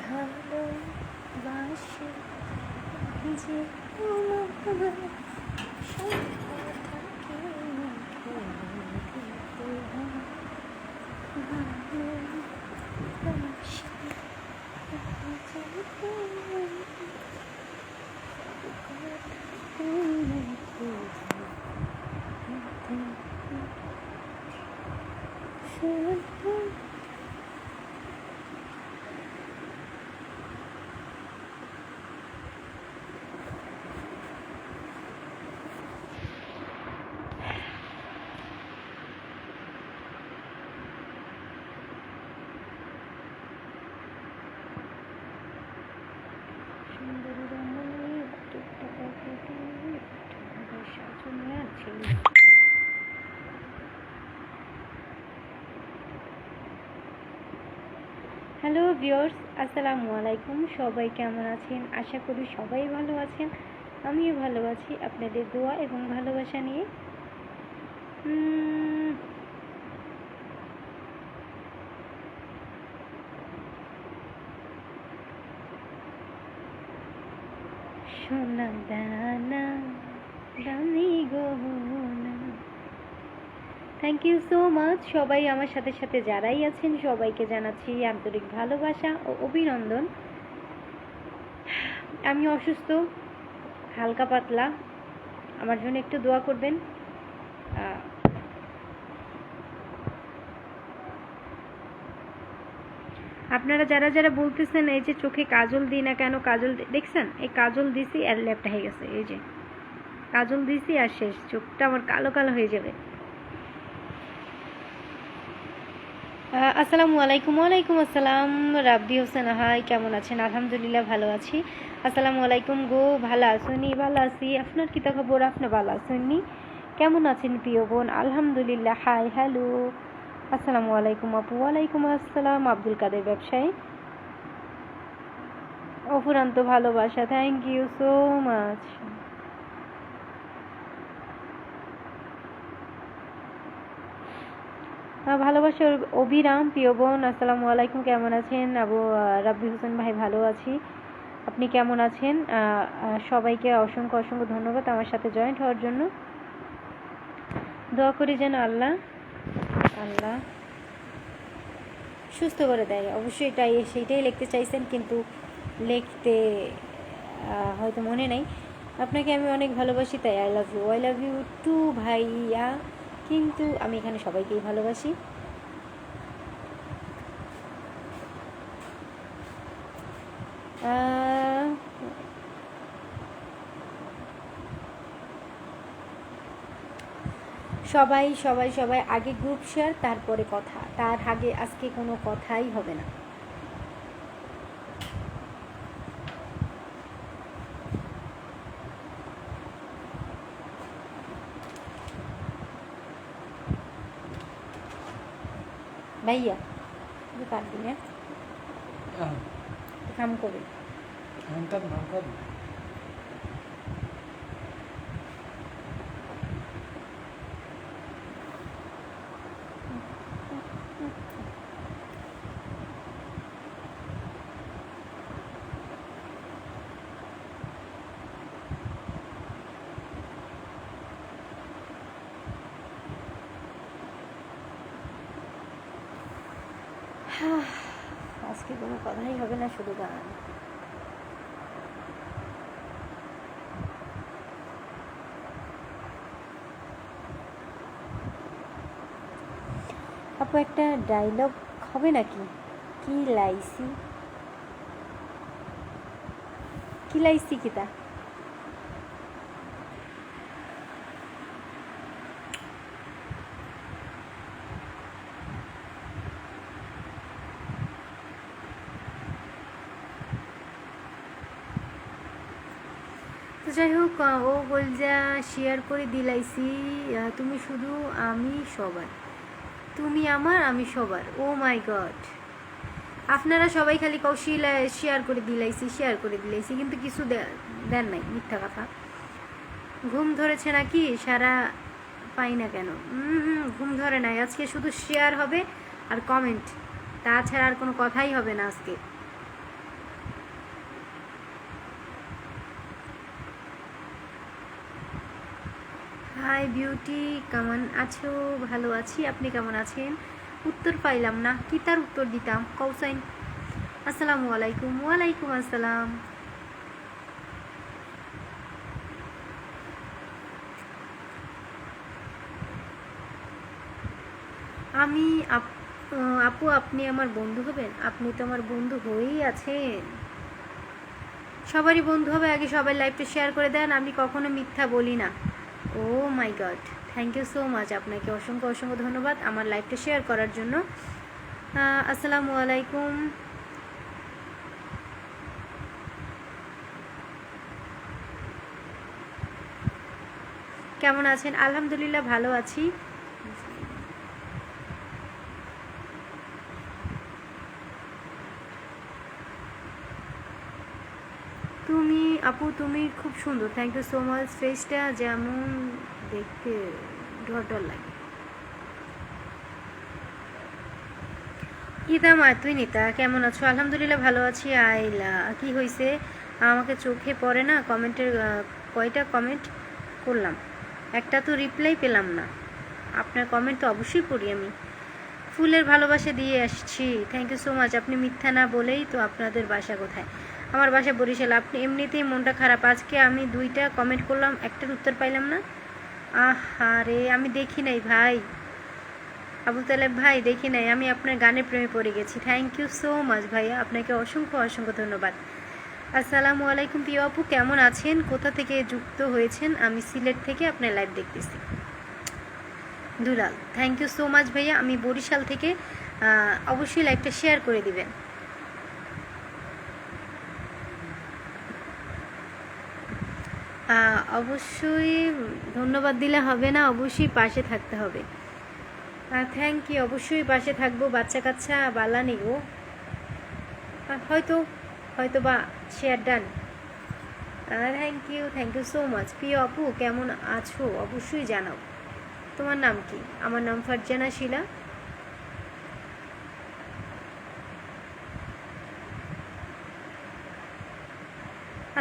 ভালোবাসি যে তোমার সব কথাকে মুখে দিতে হয়। ভালোবাসি যে তোমার কথাকে মুখে দিতে হয়। সুন্দরী রমণী টিকটকা কেটে সাজনে আছে। হ্যালো ভিউয়ার্স, আসসালামু আলাইকুম। সবাই কেমন আছেন? আশা করি সবাই ভালো আছেন। আমিও ভালো আছি আপনাদের দোয়া এবং ভালোবাসা নিয়ে। সোনা দানা দামি গহনা। থ্যাংক ইউ সো মাচ সবাই আমার সাথে সাথে যারাই আছেন সবাইকে জানাচ্ছি আন্তরিক ভালোবাসা ও অভিনন্দন। আমি অসুস্থ, হালকা পাতলা, আমার জন্য একটু দোয়া করবেন। আপনারা যারা যারা বলতেছেন এই যে চোখে কাজল দিই না কেন, কাজল দেখছেন, এই কাজল দিছি আর ল্যাপটা হয়ে গেছে। এই যে কাজল দিছি আর শেষ, চোখটা আমার কালো কালো হয়ে যাবে। আসসালামু আলাইকুম। ওয়ালাইকুম আসসালাম। রাব্বি হোসেন, হাই, কেমন আছেন? আলহামদুলিল্লাহ ভালো আছি। আসসালামু আলাইকুম গো, ভালো আছেনি? ভালো আছি। আপনার কিতা খবর? আপনি ভালো আছেননি? কেমন আছেন প্রিয় বোন? আলহামদুলিল্লাহ। হাই, হ্যালো, আসসালামু আলাইকুম আপু। ওয়ালাইকুম আসসালাম। আব্দুল কাদের ব্যবসায়ী, অফুরান্ত ভালোবাসা, থ্যাংক ইউ সো মাচ। ভালোবাসার অবিরাম প্রিয় বোন, আসসালামু আলাইকুম। কেমন আছেন? আবু রাব্বি হোসেন ভাই, ভালো আছি। আপনি কেমন আছেন? সবাইকে অসংখ্য অসংখ্য ধন্যবাদ আমার সাথে জয়েন্ট হওয়ার জন্য। দোয়া করি যেন আল্লাহ সুস্থ করে দেয়। অবশ্যই সেইটাই লিখতে চাইছেন, কিন্তু লিখতে হয়তো মনে নেই। আপনাকে আমি অনেক ভালোবাসি, তাই আই লাভ ইউ টু ভাইয়া। কিন্তু আমি এখানে সবাইকেই ভালোবাসি। সবাই সবাই সবাই আগে গ্রুপ শেয়ার, তারপরে কথা। তার আগে আজকে কোনো কথাই হবে না। ভাইয়া পারবি না, কাম করবে। আজকে কোনো কথাই হবে না, শুধু গান। আপু একটা ডায়লগ হবে নাকি? কি লাইছি কিতা? তো যাই হোক, ও বলজা শেয়ার করে দিলাইছি। তুমি শুধু, আমি সবার, তুমি আমার, আমি সবার। ও মাই গড, আপনারা সবাই খালি কৌশিলা শেয়ার করে দিলাইছি, কিন্তু কিছু দেন নাই। মিথ্যা কথা। ঘুম ধরেছে নাকি? সারা পাই না কেন? ঘুম ধরে নাই। আজকে শুধু শেয়ার হবে আর কমেন্ট, তাছাড়া আর কোনো কথাই হবে না আজকে। হাই বিউটি, কেমন আছো? ভালো আছি, আপনি কেমন আছেন? উত্তর পাইলাম না, কি তার উত্তর দিতাম কৌসাইন। আসসালামু আলাইকুম। ওয়ালাইকুম আসসালাম। আমি আপু আপনি আমার বন্ধু হবেন? আপনি তো আমার বন্ধু হয়েই আছেন। সবারই বন্ধু হবে, আগে সবাই লাইভটা শেয়ার করে দেন। আমি কখনো মিথ্যা বলি না। Oh my god, thank you so much, আপনাকে অসংখ্য অসংখ্য ধন্যবাদ আমার লাইভটা শেয়ার করার জন্য। আসসালামু আলাইকুম। কেমন আছেন? আলহামদুলিল্লাহ ভালো আছি। তুমি আপু তুমি খুব সুন্দর, থ্যাংক ইউ সো মাচ। ফেসটা যেমন দেখতে ঢর ঢর লাগে। ইদামা তুই নিতা কেমন আছো? আলহামদুলিল্লাহ ভালো আছি। আইলা কি হয়েছে? আমাকে চোখে পড়ে না কমেন্টের। কয়টা কমেন্ট করলাম, একটা তো রিপ্লাই পেলাম না। আপনার কমেন্ট তো অবশ্যই পড়ি আমি। ফুলের ভালোবাসা দিয়ে আসছি, থ্যাংক ইউ সো মাচ। আপনি মিথ্যা না বলেই তো। আপনাদের বাসা কোথায়? আমার বাসা বরিশাল। আপনি এমনিতেই মনটা খারাপ। আজকে আমি 2টা কমেন্ট করলাম, একটার উত্তর পাইলাম না। আহারে, আমি দেখি নাই ভাই, আবু তালেব ভাই দেখি নাই। আমি আপনার গানের প্রেমে পড়ে গেছি। থ্যাংক ইউ সো মাচ ভাইয়া, আপনাকে অসংখ্য অসংখ্য ধন্যবাদ। আসসালামু আলাইকুম প্রিয় আপু, কেমন আছেন? কোথা থেকে যুক্ত হয়েছেন? আমি সিলেট থেকে আপনার লাইভ দেখতেছি। দুলাল, থ্যাংক ইউ সো মাচ ভাইয়া। আমি বরিশাল থেকে। অবশ্যই লাইভটা শেয়ার করে দিবেন। অবশ্যই ধন্যবাদ দিলে হবে না, অবশ্যই পাশে থাকতে হবে। থ্যাংক ইউ, অবশ্যই পাশে থাকবো। বাচ্চা কাচ্চা বালা নেই গো, হয়তো হয়তো বা share done. Thank you so much. প্রিয় আপু কেমন আছো? অবশ্যই জানাও। তোমার নাম কি? আমার নাম ফারজানা শিলা।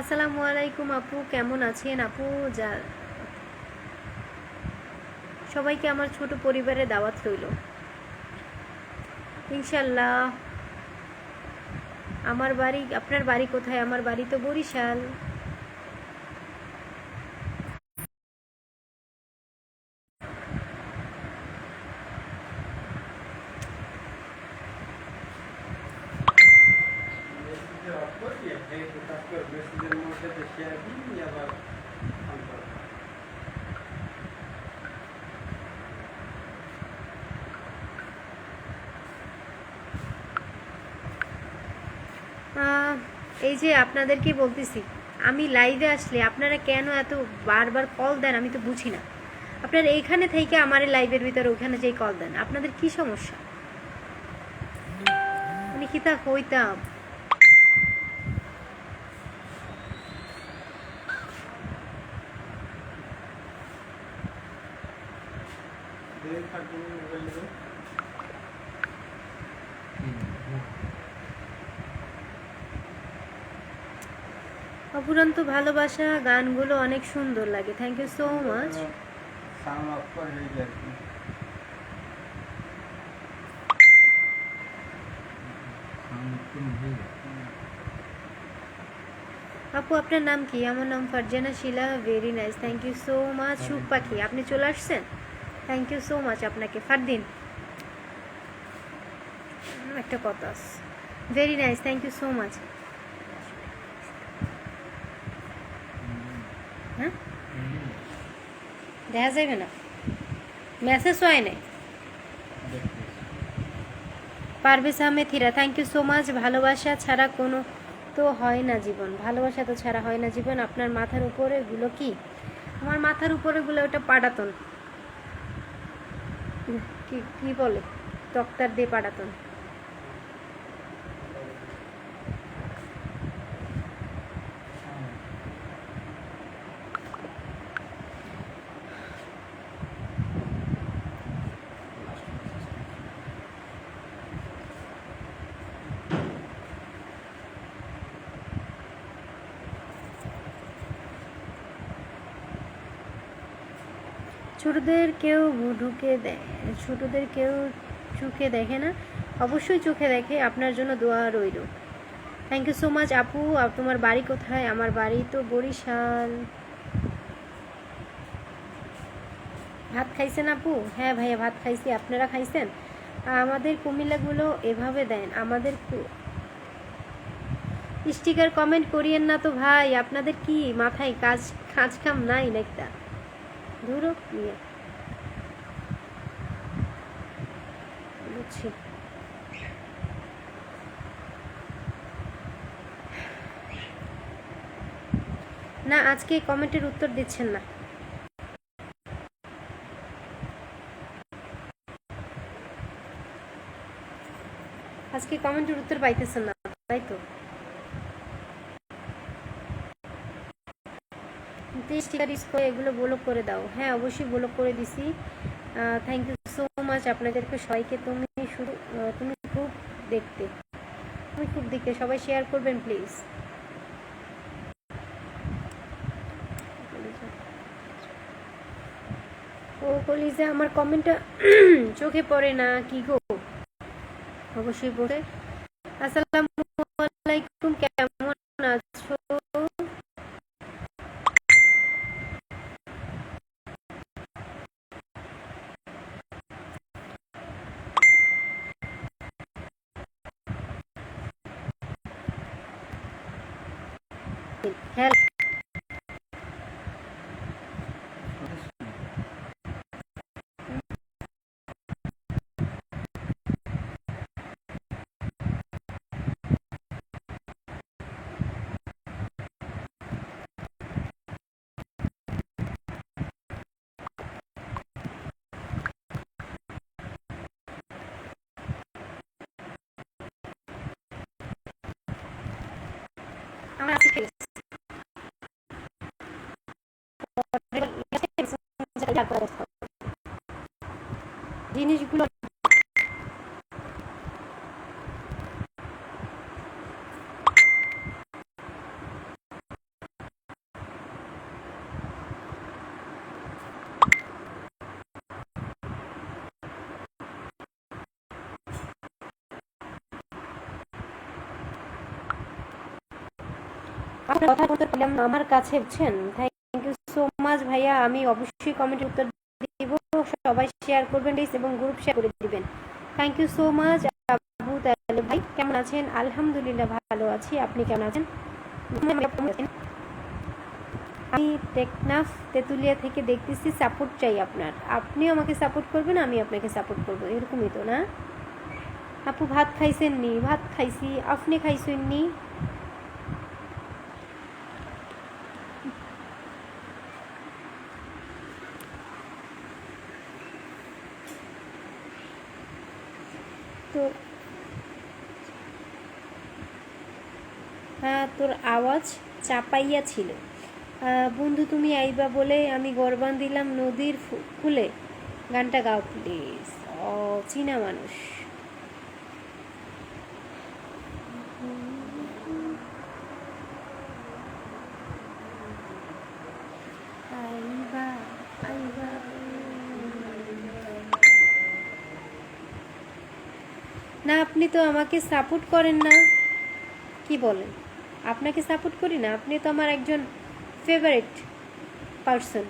আসসালামু আলাইকুম আপু, কেমন আছেন? আপু যা সবাইকে আমার ছোট পরিবারে দাওয়াত রইল ইনশাল্লাহ। আমার বাড়ি, আপনার বাড়ি কোথায়? আমার বাড়ি তো বরিশাল। এই যে আপনাদেরকে বলতেছি, আমি লাইভে আসলে আপনারা কেন এত বারবার কল দেন আমি তো বুঝি না। আপনারা এইখানে থেকে আমার লাইভের ভিতরে ওখানে যেই কল দেন, আপনাদের কি সমস্যা? আমি কি তা হইতাম? অপুরন্ত ভালোবাসা গানগুলো অনেক সুন্দর লাগে, থ্যাংক ইউ সো মাচ। আপু আপনার নাম কি? আমার নাম Farzana Shila. Very nice, thank you so much. সুখ পাখি, আপনি চলে আসছেন, থ্যাংক ইউ সো মাচ আপনাকে। ফারদিন, একটা কথা, very nice, thank you so much. হ্যাঁ, দেখা যাবে না, মেসেজ হয় নাই। Parvez Ahmed Hira, thank you so much. ভালোবাসা ছাড়া কোনো তো হয় না জীবন, ভালোবাসা তো ছাড়া হয় না জীবন। আপনার মাথার উপরে গুলো কি? আমার মাথার উপরে গুলো ওটা পাটাতন, কি কি বলে, তক্তার দিয়ে পাটাতন। ছোটদের কেউ ঢুকে দেয়, ছোটদের কেউ চোখে দেখে না, অবশ্যই চোখে দেখে। আপনার জন্য দোয়া রইল। থ্যাংক ইউ সো মাচ আপু। তোমার বাড়ি কোথায়? আমার বাড়ি তো বরিশাল। ভাত খাইছেন আপু? হ্যাঁ ভাইয়া ভাত খাইছি, আপনারা খাইছেন? আমাদের কুমিল্লাগুলো এভাবে দেন, আমাদের স্টিকার কমেন্ট করিয়েন না তো ভাই, আপনাদের কি মাথায় কাজ কাম নাই একটা ধরো নিয়ে বুঝছি। না আজকে কমেন্টের উত্তর দিচ্ছেন না, আজকে কমেন্টের উত্তর পাইতেছেন না, তাই তো? স্টিকার ইউজ করে এগুলো ব্লক করে দাও। হ্যাঁ অবশ্যই ব্লক করে দিছি। থ্যাংক ইউ সো মাচ আপনাদেরকে সবাইকে। তুমি খুব দেখতে, তুমি খুব দেখতে, সবাই শেয়ার করবেন প্লিজ। ও কলিজা আমার কমেন্টটা চোখে পড়ে না কি গো? অবশ্যই পড়ে। আসসালামু আলাইকুম, কেমন আছো? হ্যাঁ আমার আছে জিনিসগুলো। কথা বলতে পারলাম আমার কাছে, বুঝছেন? থ্যাংক ইউ সো মাচ ভাইয়া। আমি অবশ্যই কমেন্টে উত্তর দিব, সবাই শেয়ার করবেন প্লিজ এবং গ্রুপ শেয়ার করে দিবেন। Thank you so much Abu Taleb ভাই। কেমন আছেন? আলহামদুলিল্লাহ ভালো আছি, আপনি কেমন আছেন? আমি টেকনাফ তেতুলিয়া থেকে দেখতেছি, সাপোর্ট চাই আপনার। আপনিও আমাকে সাপোর্ট করবেন, আমি আপনাকে সাপোর্ট করবো, এরকমই তো না? আপু ভাত খাইছেন নি? ভাত খাইছি, আপনি খাইছেন নি? তোর আওয়াজ চাপাইয়া ছিল। বন্ধু তুমি আইবা বলে আমি গরবান দিলাম নদীর কুলে, গানটা গাও প্লিজ। ও চীনা মানুষ। না আপনি তো আমাকে সাপোর্ট করেন না, কি বলেন? আপনাকে সাপোর্ট করি না? আপনি তো আমার একজন ফেভারিট পারসন,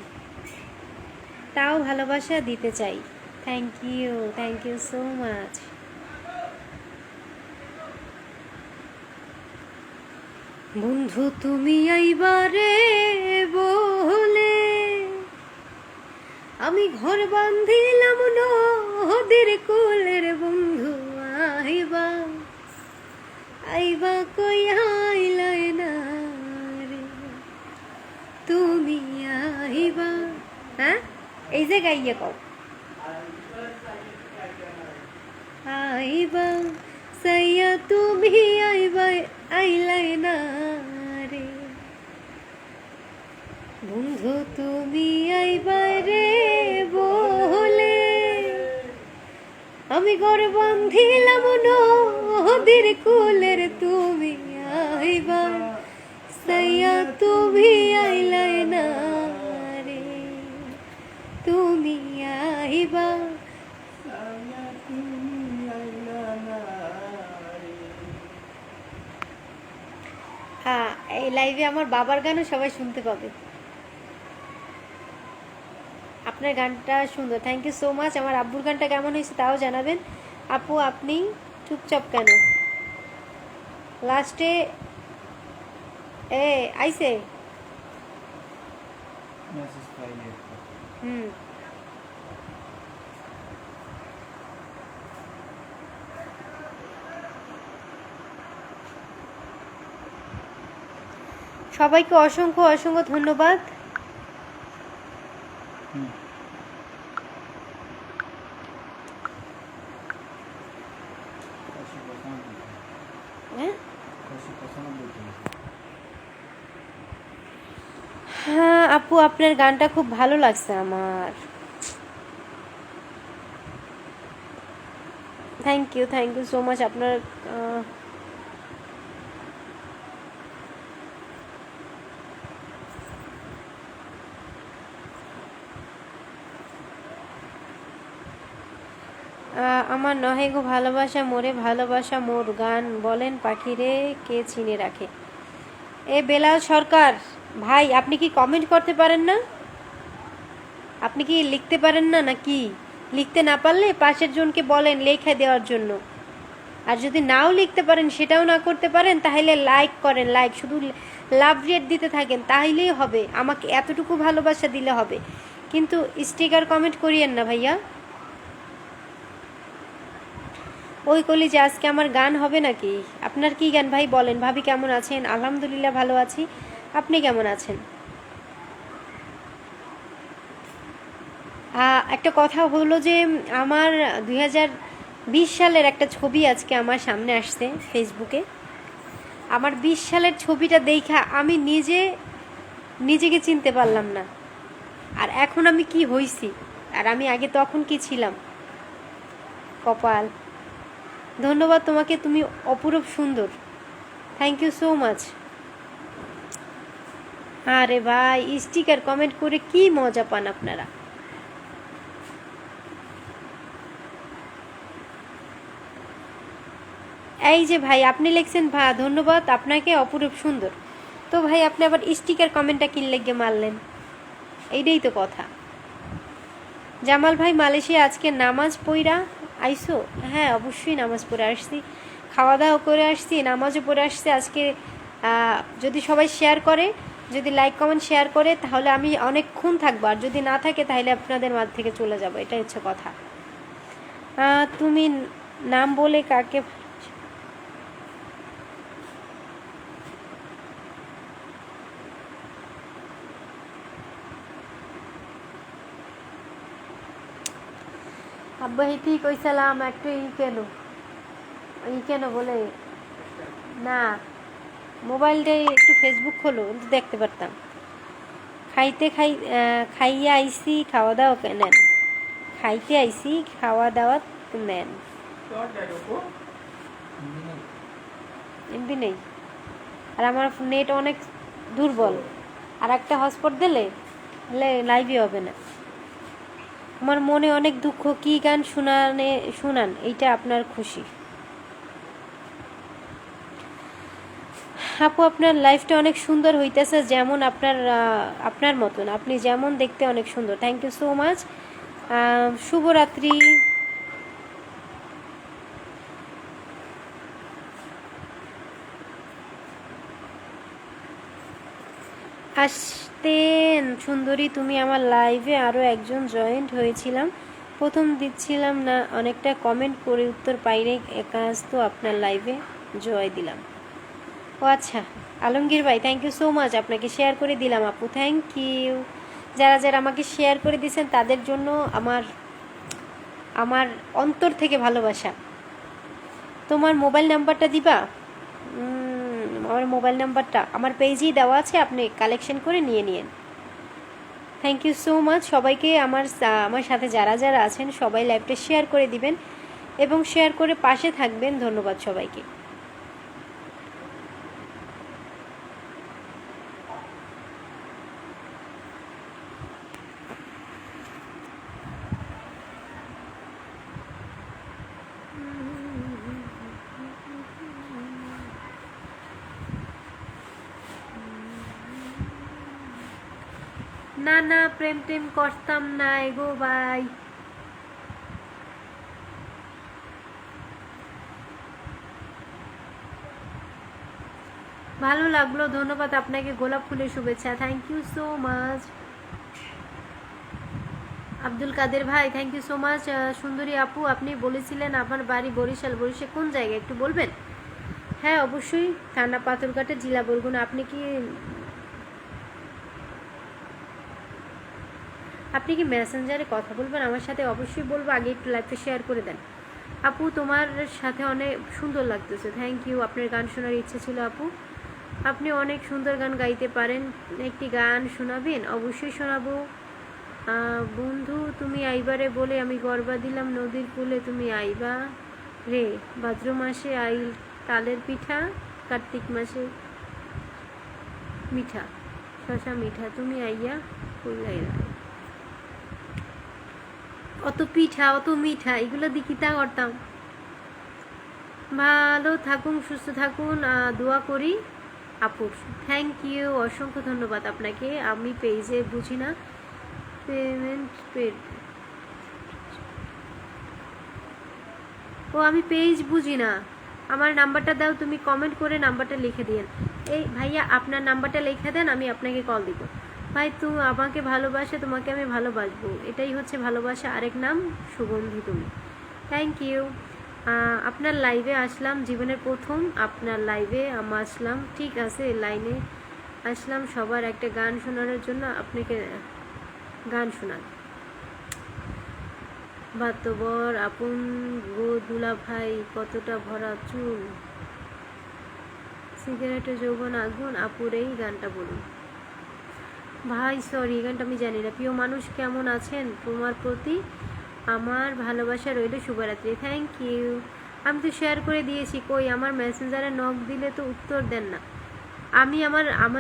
তাও ভালোবাসা দিতে চাই। Thank you so much. বন্ধু তুমি আইবারে বলে আমি ঘর বান্ধিলাম নদীর কুলের, বন্ধু আইবা আইবা কই আইলাই না রে, তুমি আইবা। হ্যাঁ এই যে গাইয়ে কও আইবা সাইয়া তুমি আইবা আইলাই না রে, বন্ধু তুমি আইবা রে বলে আমি ঘর বান্ধিলাম নদীর কুলের, তুমি আইবা সাইয়া তুমি আইলাই না রে, তুমি চাহিবা। হ্যাঁ, এই লাইভে আমার বাবার গানও সবাই শুনতে পাবে। আপনার গানটা সুন্দর, থ্যাংক ইউ সো মাচ। আমার আব্বুর গানটা কেমন হয়েছে তাও জানাবেন। আপু আপনি চুপচাপ কেন? লাস্টে আইসে হুম, সবাইকে অসংখ্য অসংখ্য ধন্যবাদ। হ্যাঁ আপু, আপনার গানটা খুব ভালো লাগছে আমার। Thank you so much. আপনার আমার নহে গো ভালোবাসা মোরে, ভালোবাসা মোর গান বলেন পাখিরে কে চিনে রাখে। বেলাল সরকার ভাই, আপনি কি কমেন্ট করতে পারেন না? আপনি কি লিখতে পারেন না নাকি? লিখতে না পারলে পাশের জনকে বলেন লেখা দেওয়ার জন্য। আর যদি নাও লিখতে পারেন, সেটাও না করতে পারেন, তাহলে লাইক করেন। লাইক শুধু লাভ রেট দিতে থাকেন, তাহলেই হবে। আমাকে এতটুকু ভালোবাসা দিলে হবে, কিন্তু স্টিকার কমেন্ট করিয়েন না ভাইয়া। ওই কলি যে আজকে আমার গান হবে নাকি? আপনার কি গান ভাই বলেন। ভাবি কেমন আছেন? আলহামদুলিল্লাহ ভালো আছি, আপনি কেমন আছেন? একটা কথা হলো যে আমার 2020 সালের একটা ছবি আজকে আমার সামনে আসছে ফেসবুকে। আমার 20 সালের ছবিটা দেখা আমি নিজেকে চিনতে পারলাম না। আর এখন আমি কি হইছি, আর আমি আগে তখন কি ছিলাম। কপাল, ধন্যবাদ তোমাকে, তুমি অপরূপ সুন্দর। Thank you so much. আরে ভাই, স্টিকার কমেন্ট করে কি মজা পান আপনারা। এই যে ভাই আপনি লিখছেন, ধন্যবাদ আপনাকে, অপরূপ সুন্দর। তো ভাই আপনি আবার স্টিকার কমেন্টটা কি লেগে মারলেন? এইটাই তো কথা। জামাল ভাই, মালয়েশিয়া আজকে নামাজ পড়া আইসো? হ্যাঁ অবশ্যই নামাজ পড়ে আসছি, খাওয়া দাওয়া করে আসছি, নামাজও পড়ে আসছি আজকে। যদি সবাই শেয়ার করে, যদি লাইক কমেন্ট শেয়ার করে, তাহলে আমি অনেকক্ষণ থাকবো। আর যদি না থাকে তাহলে আপনাদের মাঝ থেকে চলে যাবো, এটাই হচ্ছে কথা। তুমি নাম বলে কাকে? আব্বা হিতি কইসালাম একটু ই কেন বলে না, মোবাইলটাই একটু ফেসবুক খোলো, দেখতে পারতাম। খাইয়া আইসি, খাওয়া দাওয়া নেন। খাইতে আইসি, খাওয়া দাওয়া নেন। এমবি নেই, আর আমার নেট অনেক দুর্বল। আর একটা হটস্পট দিলে লাইভই হবে না। আমার মনে অনেক দুঃখ, কি গান শুনান, এইটা আপনার খুশি। আপু আপনার লাইফটা অনেক সুন্দর হইতেছে, যেমন আপনার মতন, আপনি যেমন দেখতে অনেক সুন্দর। Thank you so much. শুভরাত্রি। আসতেন সুন্দরী তুমি আমার লাইভে, আরও একজন জয়েন্ট হয়েছিলাম, প্রথম দিচ্ছিলাম না, অনেকটা কমেন্ট করে উত্তর পাইনি, একাজ তো আপনার লাইভে জয় দিলাম। ও আচ্ছা, আলমগীর ভাই থ্যাংক ইউ সো মাচ, আপনাকে শেয়ার করে দিলাম আপু, থ্যাংক ইউ। যারা যারা আমাকে শেয়ার করে দিয়েছেন তাদের জন্য আমার অন্তর থেকে ভালোবাসা। তোমার মোবাইল নাম্বারটা দিবা? আমার মোবাইল নাম্বারটা আমার পেজেই দেওয়া আছে, আপনি কালেকশন করে নিন। থ্যাংক ইউ সো মাচ সবাইকে। আমার সাথে যারা যারা আছেন সবাই লাইভটা শেয়ার করে দিবেন এবং শেয়ার করে পাশে থাকবেন। ধন্যবাদ সবাইকে। না না, প্রেম টেম করতাম না গো ভাই। ভালো লাগলো, ধন্যবাদ আপনাকে, গোলাপ ফুলের শুভেচ্ছা, thank you so much. Abdul Kader ভাই, থ্যাংক ইউ সো মাচ। সুন্দরী আপু, আপনি বলেছিলেন আমার বাড়ি বরিশাল, বরিশাল কোন জায়গায় একটু বলবেন? হ্যাঁ অবশ্যই, থানা পাথরঘাটা, জেলা বরগুনা। আপনি কি মেসেঞ্জারে কথা বলবেন আমার সাথে? অবশ্যই বলবো, আগে একটু লাইভটা শেয়ার করে দেন। আপু তোমার সাথে অনেক সুন্দর লাগতেছে, থ্যাংক ইউ। আপনার গান শোনার ইচ্ছে ছিল আপু, আপনি অনেক সুন্দর গান গাইতে পারেন, একটি গান শোনাবেন? অবশ্যই শোনাবো। বন্ধু তুমি আইবারে বলে আমি গর্বা দিলাম নদীর কূলে, তুমি আইবা রে ভাদ্র মাসে আইল তালের পিঠা, কার্তিক মাসে মিঠা শশা মিঠা, তুমি আইয়া কইলাই রা। অত পিঠা অত মিঠা এগুলো দিকিতা করতাম। ভালো থাকুন, সুস্থ থাকুন, দোয়া করি আপুর। থ্যাংক ইউ, অসংখ্য ধন্যবাদ আপনাকে। আমি পেজে বুঝি না পেমেন্ট পেড, ও আমি পেজ বুঝি না। আমার নাম্বারটা দাও, তুমি কমেন্ট করে নাম্বারটা লিখে দিন। এই ভাইয়া আপনার নাম্বারটা লিখে দেন, আমি আপনাকে কল দিব। ভাই তুমি আমাকে ভালোবাসে, তোমাকে আমি ভালোবাসবো, এটাই হচ্ছে ভালোবাসা, আরেক নাম সুগন্ধি তুমি। Thank you. আপনার লাইভে আসলাম, জীবনের প্রথম আপনার লাইভে আসলাম, ঠিক আছে লাইনে আসলাম সবার একটা গান শোনানোর জন্য, আপনাকে গান শোনান। বাতবর আপন গো দুলা ভাই, কতটা ভরা চুল, সিগারেটে যৌবন আগুন, আপুর এই গানটা বলুন। ভাই সরি, এই গানটা আমি জানি না। প্রিয় মানুষ কেমন আছেন, তোমার প্রতি আমার ভালোবাসা রইল, শুভরাত্রি। Thank you. আমি তো শেয়ার করে দিয়েছি, কই আমার মেসেঞ্জারে নক দিলে তো উত্তর দেন না। আমি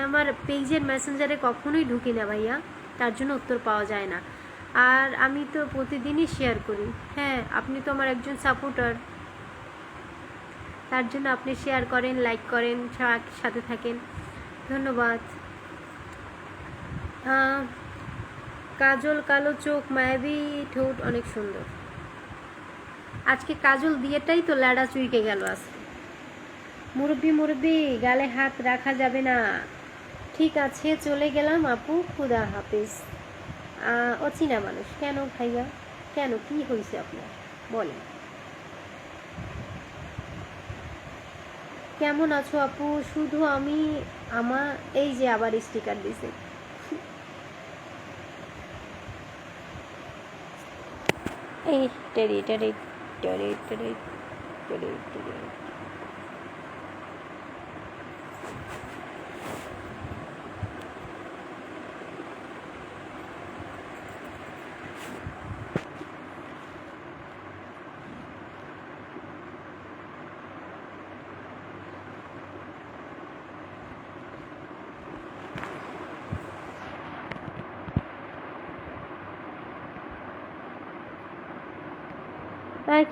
আমার পেজের মেসেঞ্জারে কখনোই ঢুকি না ভাইয়া, তার জন্য উত্তর পাওয়া যায় না। আর আমি তো প্রতিদিনই শেয়ার করি। হ্যাঁ আপনি তো আমার একজন সাপোর্টার, তার জন্য আপনি শেয়ার করেন, লাইক করেন, সাথে থাকেন, ধন্যবাদ। কাজল কালো চোখ, মায়াবী ঠোঁট, অনেক সুন্দর। আজকে কাজল দিয়েটাই তো ল্যাডা চুইকে গেল আজকে। মুরব্বি মুরব্বি, গালে হাত রাখা যাবে না। ঠিক আছে চলে গেলাম আপু, খুদা হাফিজ। অচেনা মানুষ কেন ভাইয়া, কেন কি হয়েছে আপনার বলেন? কেমন আছো আপু? শুধু আমি আমার এই যে আবার স্টিকার দিছে, এই টেরি টেরি টেরি টেরি টেরি টেরি।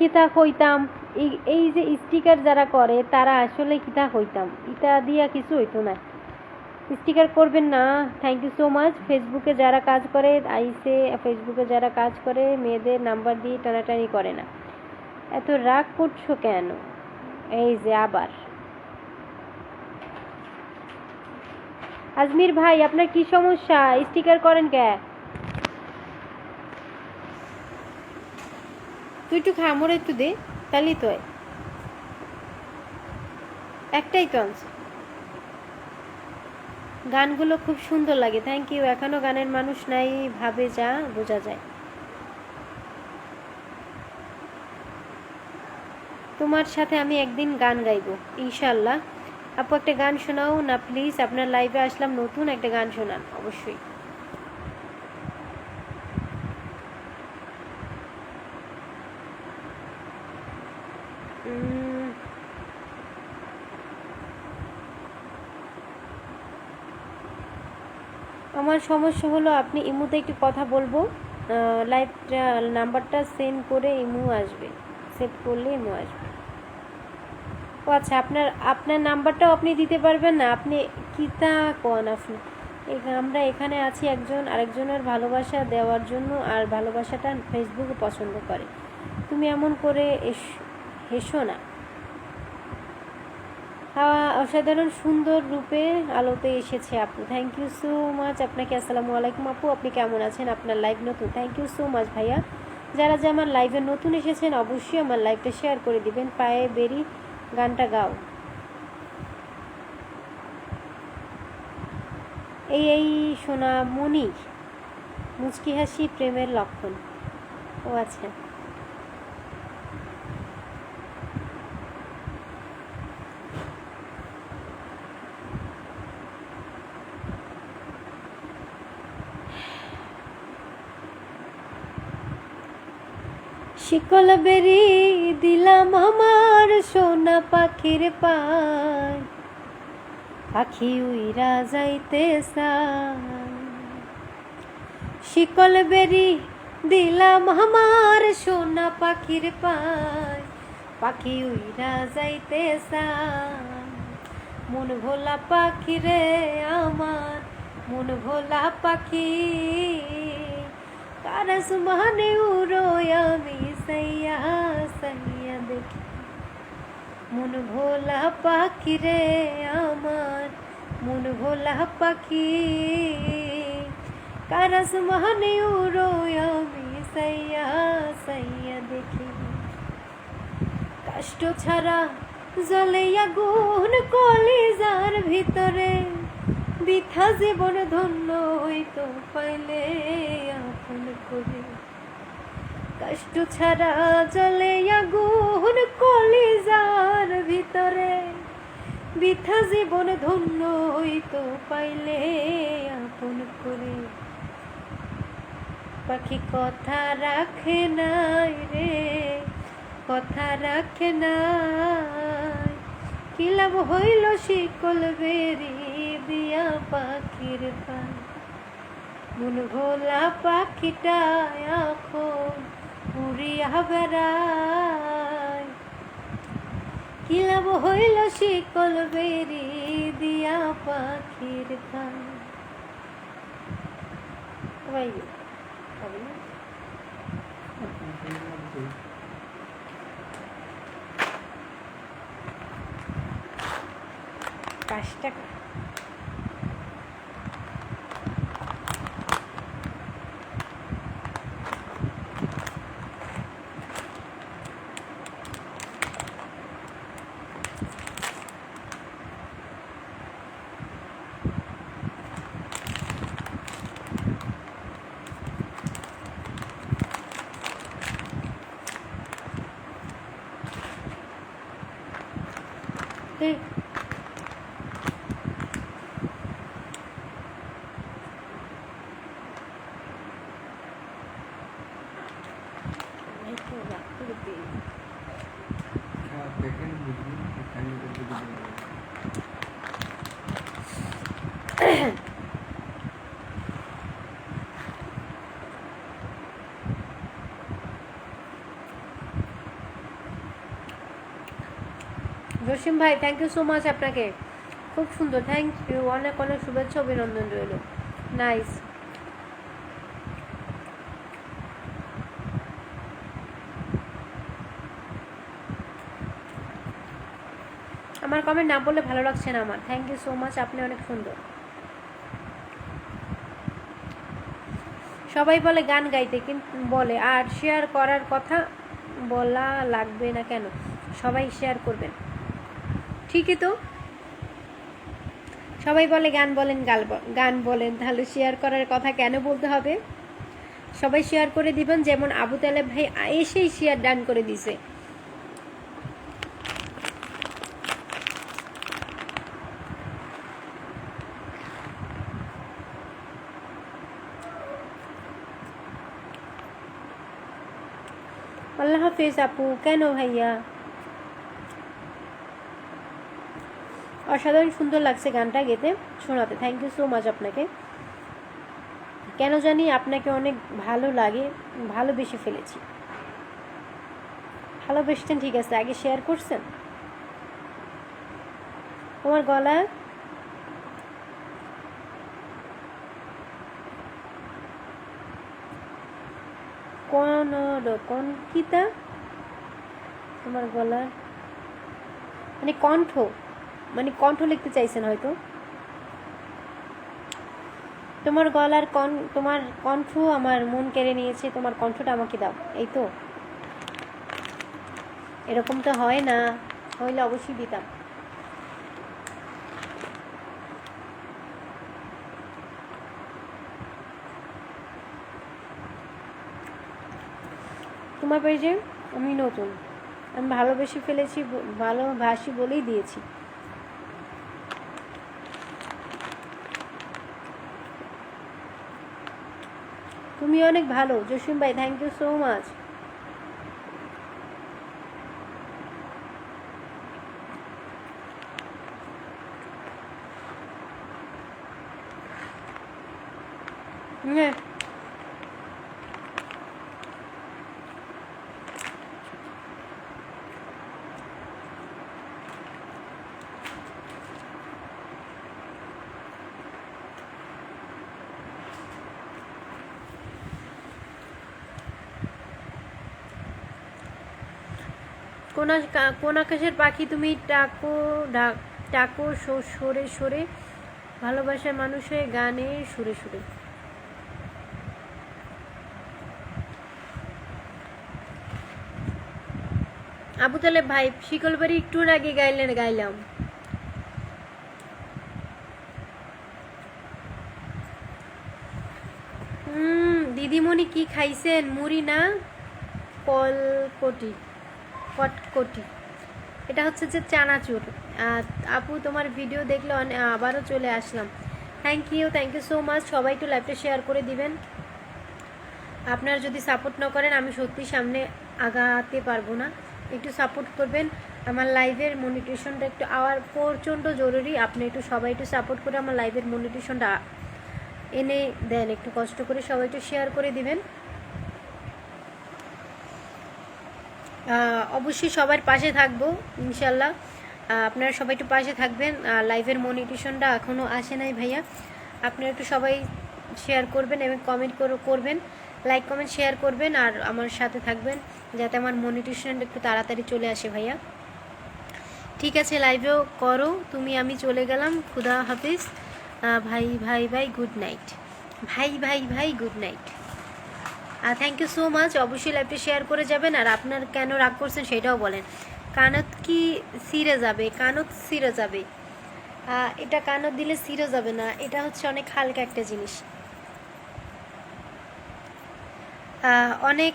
কিতা হইতাম, এই যে স্টিকার যারা করে তারা আসলে কিতা হইতাম, এটা দিয়া কিছু হইতো না। স্টিকার করবেন না, থ্যাংক ইউ সো মাচ। ফেসবুকে যারা কাজ করে ফেসবুকে যারা কাজ করে মেয়েদের নাম্বার দিয়ে টানাটানি করে না। এত রাগ করছো কেন? এই যে আবার আজমির ভাই, আপনার কি সমস্যা? স্টিকার করেন কে? তুই একটু খা, মোড়ে একটু দে, তাহলেই তো একটাই তো আনছে। গানগুলো খুব সুন্দর লাগে, থ্যাংক ইউ। এখনো গানের মানুষ নাই ভাবে, যা বোঝা যায়। তোমার সাথে আমি একদিন গান গাইবো ইনশাল্লাহ। আপু একটা গান শোনাও না প্লিজ, আপনার লাইভে আসলাম, নতুন একটা গান শোনান অবশ্যই। আমার সমস্যা হলো, আপনি ইমুতে একটু কথা বলবো, লাইভ নাম্বারটা সেন্ড করে ইমু আসবে, অ্যাকসেপ্ট করলে ইমো আসবে। ও আচ্ছা, আপনার নাম্বারটাও আপনি দিতে পারবেন না? আপনি কিতা কোন আপনি? আমরা এখানে আছি একজন আরেকজনের ভালোবাসা দেওয়ার জন্য, আর ভালোবাসাটা ফেসবুকে পছন্দ করে। তুমি এমন করে হেসো না। অসাধারণ সুন্দর রূপে আলোতে এসেছে আপু, থ্যাংক ইউ সো মাচ আপনাকে। আসসালামু আলাইকুম আপু, আপনি কেমন আছেন? আপনার লাইভ নতুন, থ্যাংক ইউ সো মাচ ভাইয়া। যারা যে আমার লাইভে নতুন এসেছেন অবশ্যই আমার লাইভটা শেয়ার করে দিবেন। পায়ে বেরি গানটা গাও। এই সোনা মনি, মুচকি হাসি প্রেমের লক্ষণ। ও আচ্ছা, শিকল বেরি দিলাম আমার সোনা পাখির পায়, পাখি উইরা যাইতে চায়। শিকল বেরি দিলাম আমার সোনা পাখির পায়, পাখি উইরা যাইতে চায়। মন ভোলা পাখি রে আমার, মন ভোলা পাখি, কারস মানে উড়োয় আমি সাইয়া সাইয়া দেখি। মন ভোলা পাখি রে আমার, মন ভোলা পাখি, কারস মানে উড়োয় আমি সাইয়া সাইয়া দেখি। কষ্ট ছাড়া জ্বলে আগুন কলিজার ভিতরে, বৃথা জীবন ধন্য হইতো পাইলে আপন করে। কষ্ট ছাড়া জ্বলে আগুন কলিজার ভিতরে, বৃথা জীবন ধন্য হইতো পাইলে আপন করে। পাখি কথা রাখে নাই রে, কথা রাখে নাই, কি লাভ হইল শিকল বেরি দিয়া পাখির পায়। মন ভোলা পাখিটা এখন উড়িয়া বেড়ায়, কি লাভ হইল শিকল বেরি দিয়া পাখির পায়। কাজটা জসিম ভাই, থ্যাংক ইউ সো মাচ আপনাকে, খুব সুন্দর, থ্যাংক ইউ, অনেক অনেক শুভেচ্ছা অভিনন্দন রইল, নাইস। আমার কমেন্ট না বললে ভালো লাগছে না আমার, থ্যাংক ইউ সো মাচ, আপনি অনেক সুন্দর। সবাই বলে গান গাইতে, কিন্তু বলে আর শেয়ার করার কথা বলা লাগবে না কেন? সবাই শেয়ার করবেন, ঠিকই তো। সবাই বলে গান বলেন, গান বলেন, তাহলে শেয়ার করার কথা কেন বলতে হবে? সবাই শেয়ার করে দিবেন, যেমন আবু তালেব ভাই এসেই শেয়ার ডান করে দিছে। আল্লাহ হাফেজ আপু। কেন ভাইয়া? অসাধারণ সুন্দর লাগছে গানটা গেতে শোনাতে, থ্যাংক ইউ সো মাচ আপনাকে। কেন জানি আপনাকে অনেক ভালো লাগে, ভালোবেসে ফেলেছি। ভালোবেসেছেন ঠিক আছে, আগে শেয়ার করছেন? তোমার গলা কনকিতা, তোমার গলার মানে কণ্ঠ, মানে কণ্ঠ লিখতে চাইছেন হয়তো। তোমার গলার তোমার কণ্ঠ আমার মন কেড়ে নিয়েছে, তোমার কণ্ঠটা আমাকে দাও, এই তো। এরকম তো হয় না, হইলে অবশ্যই দিতাম। তোমার পেজে আমি নতুন, আমি ভালোবেসে ফেলেছি, ভালোবাসি বলেই দিয়েছি। তুমি অনেক ভালো জসিম ভাই, থ্যাংক ইউ সো মাচ। হ্যাঁ, কোন আকাশের পাখি তুমি, টাকো টাকো সরে সরে, ভালোবাসার মানুষের গানে সুরে সুরে। আবু তালেব ভাই, শিকলবাড়ি একটু আগে গাইলাম। দিদিমণি কি খাইছেন? মুড়ি না কটকটি, এটা হচ্ছে যে চানাচুর। আপু তোমার ভিডিও দেখলে আবারও চলে আসলাম। Thank you so much. সবাই একটু লাইভটা শেয়ার করে দিবেন। আপনারা যদি সাপোর্ট না করেন আমি সত্যি সামনে আগাতে পারবো না। একটু সাপোর্ট করবেন, আমার লাইভের মনিটেশনটা একটু আওয়ার প্রচণ্ড জরুরি। আপনি একটু সবাই একটু সাপোর্ট করে আমার লাইভের মনিটেশনটা এনে দেন, একটু কষ্ট করে সবাই একটু শেয়ার করে দিবেন। অবশ্যই সবার পাশে থাকবো ইনশাল্লাহ। আপনারা সবাই একটু পাশে থাকবেন। লাইভের মনিটেশনটা এখনও আসে নাই ভাইয়া, আপনারা একটু সবাই শেয়ার করবেন এবং কমেন্ট করবেন, লাইক কমেন্ট শেয়ার করবেন, আর আমার সাথে থাকবেন যাতে আমার মনিটেশনটা একটু তাড়াতাড়ি চলে আসে ভাইয়া। ঠিক আছে, লাইভেও করো তুমি, আমি চলে গেলাম। খুদা হাফিজ ভাই ভাই ভাই, গুড নাইট ভাই ভাই ভাই, good night. Thank you so much. অবশ্যই লাইভটা শেয়ার করে যাবেন। আর আপনার কেন রাগ করছেন সেটাও বলেন। কানত কি সিরে যাবে? কানত সিরে যাবে, এটা কানত দিলে সিরে যাবে না, এটা হচ্ছে অনেক হালকা একটা জিনিস। অনেক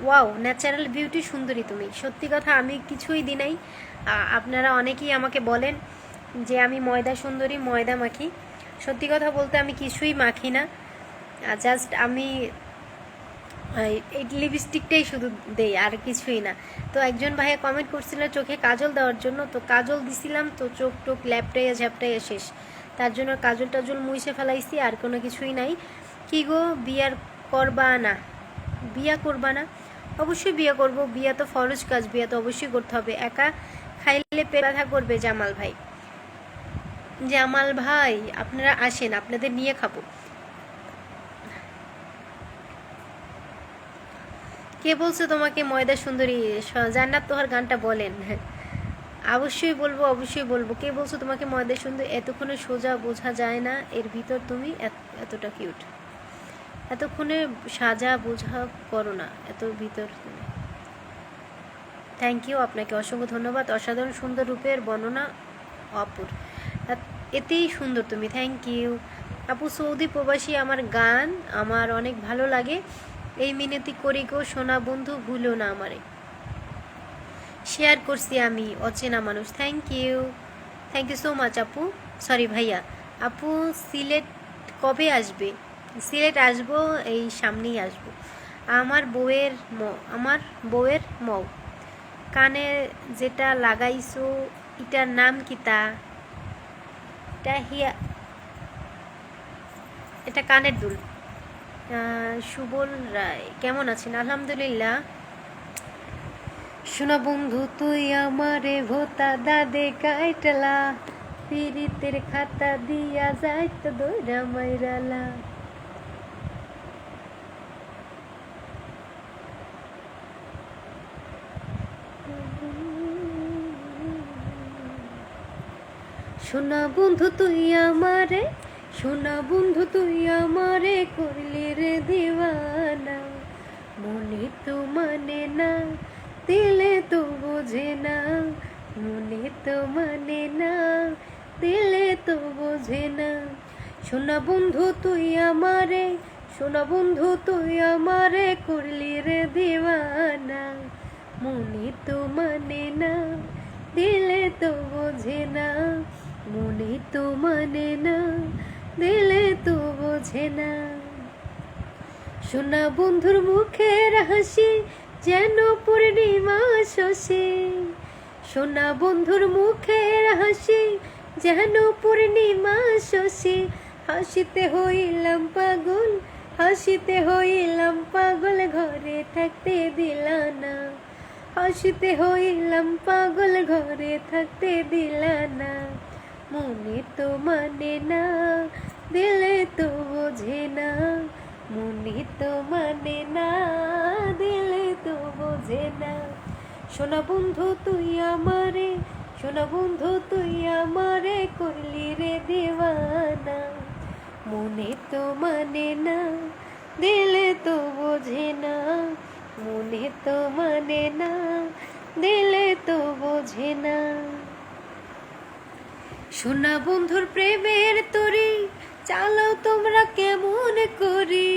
ওয়াও, ন্যাচারাল বিউটি, সুন্দরী তুমি। সত্যি কথা, আমি কিছুই দিই নাই। আপনারা অনেকেই আমাকে বলেন যে আমি ময়দা সুন্দরী, ময়দা মাখি। সত্যি কথা বলতে আমি কিছুই মাখি না, জাস্ট আমি এই লিপস্টিকটাই শুধু দেই, আর কিছুই না। তো একজন ভাইয়া কমেন্ট করছিল চোখে কাজল দেওয়ার জন্য, তো কাজল দিছিলাম, তো চোখ টোক ল্যাপটাইয়া ঝ্যাপটাইয়া শেষ। তার জন্য কাজল টাজল মুইছে ফেলাইছি, আর কোনো কিছুই নাই। কি গো, বিয়া করবা না? অবশ্যই বিয়ে করব, বিয়া তো ফরজ কাজ, বিয়া তো অবশ্যই করতে হবে। একা খাইলে পেট ব্যথা করবে। জামাল ভাই আপনারা আসেন, আপনাদের নিয়ে খাবো। কে বলছে তোমাকে ময়দা সুন্দরী? জান্নাত তোহার গানটা বলেন। অবশ্যই বলবো। কে বলছো তোমাকে ময়দা সুন্দরী? এতক্ষণে সোজা বোঝা যায় না এর ভিতর তুমি এতটা কিউট। এতক্ষণে সাজা বোঝা করো না, এত ভিতর তুমি। থ্যাংক ইউ, আপনাকে অসংখ্য ধন্যবাদ। অসাধারণ সুন্দর রূপের বর্ণনা অপুর, এতেই সুন্দর তুমি। থ্যাংক ইউ আপু। সৌদি প্রবাসী আমার গান আমার অনেক ভালো লাগে, এই মিনতি করি গো সোনা বন্ধু, ভুলো না আমারে। শেয়ার করছি আমি, অচেনা মানুষ। থ্যাংক ইউ সো মাচ আপু, সরি ভাইয়া। আপু সিলেট কবে আসবে? সিলেট আসবো, এই সামনেই আসবো। আমার বউয়ের মৌ কানে যেটা লাগাইছো এটার নাম কি? এটা কানের দুল। সুবল রায় কেমন আছেন? আলহামদুলিল্লাহ। শোনা বন্ধু তুই আমারে ভোতা দাদে কাইটলা পিরিতের খাতা দিয়া যাইত দইরা মাইরালা। শোনা বন্ধু তুই আমারে, শোনা বন্ধু তুই আমারে করলি রে দিওয়ানা, মনে তো মানে না দিলে তো বোঝে না, মনে তো মানে না দিলে তো বোঝে না। শোনা বন্ধু তুই আমারে, শোনা বন্ধু তুই আমারে করলি রে দিওয়ানা, মনে তো মানে না দিলে তো বোঝে না, মনে তো মানে না দিলে তো বোঝে না। শোনা বন্ধুর মুখের হাসি যেন পূর্ণিমা শশী, শোনা বন্ধুর মুখের হাসি যেন পূর্ণিমা শশী, হাসিতে হইলাম পাগল, হাসিতে হইলাম পাগল ঘরে থাকতে দিলা না, হাসিতে হইলাম পাগল ঘরে থাকতে দিলা না, মনে তো মানে না দিলে তো বোঝে না, মনে তো মানে না দিলে তো বোঝে না। শোনা বন্ধু তুই আমারে, শোনা বন্ধু তুই আমারে করলি রে দিওয়ানা, মনে তো মানে না দিলে তো বোঝে না, মনে তো মানে না দিলে তো বোঝে না। শোনা বন্ধুর প্রেমের তরি চালাও তোমরা কেমন করি,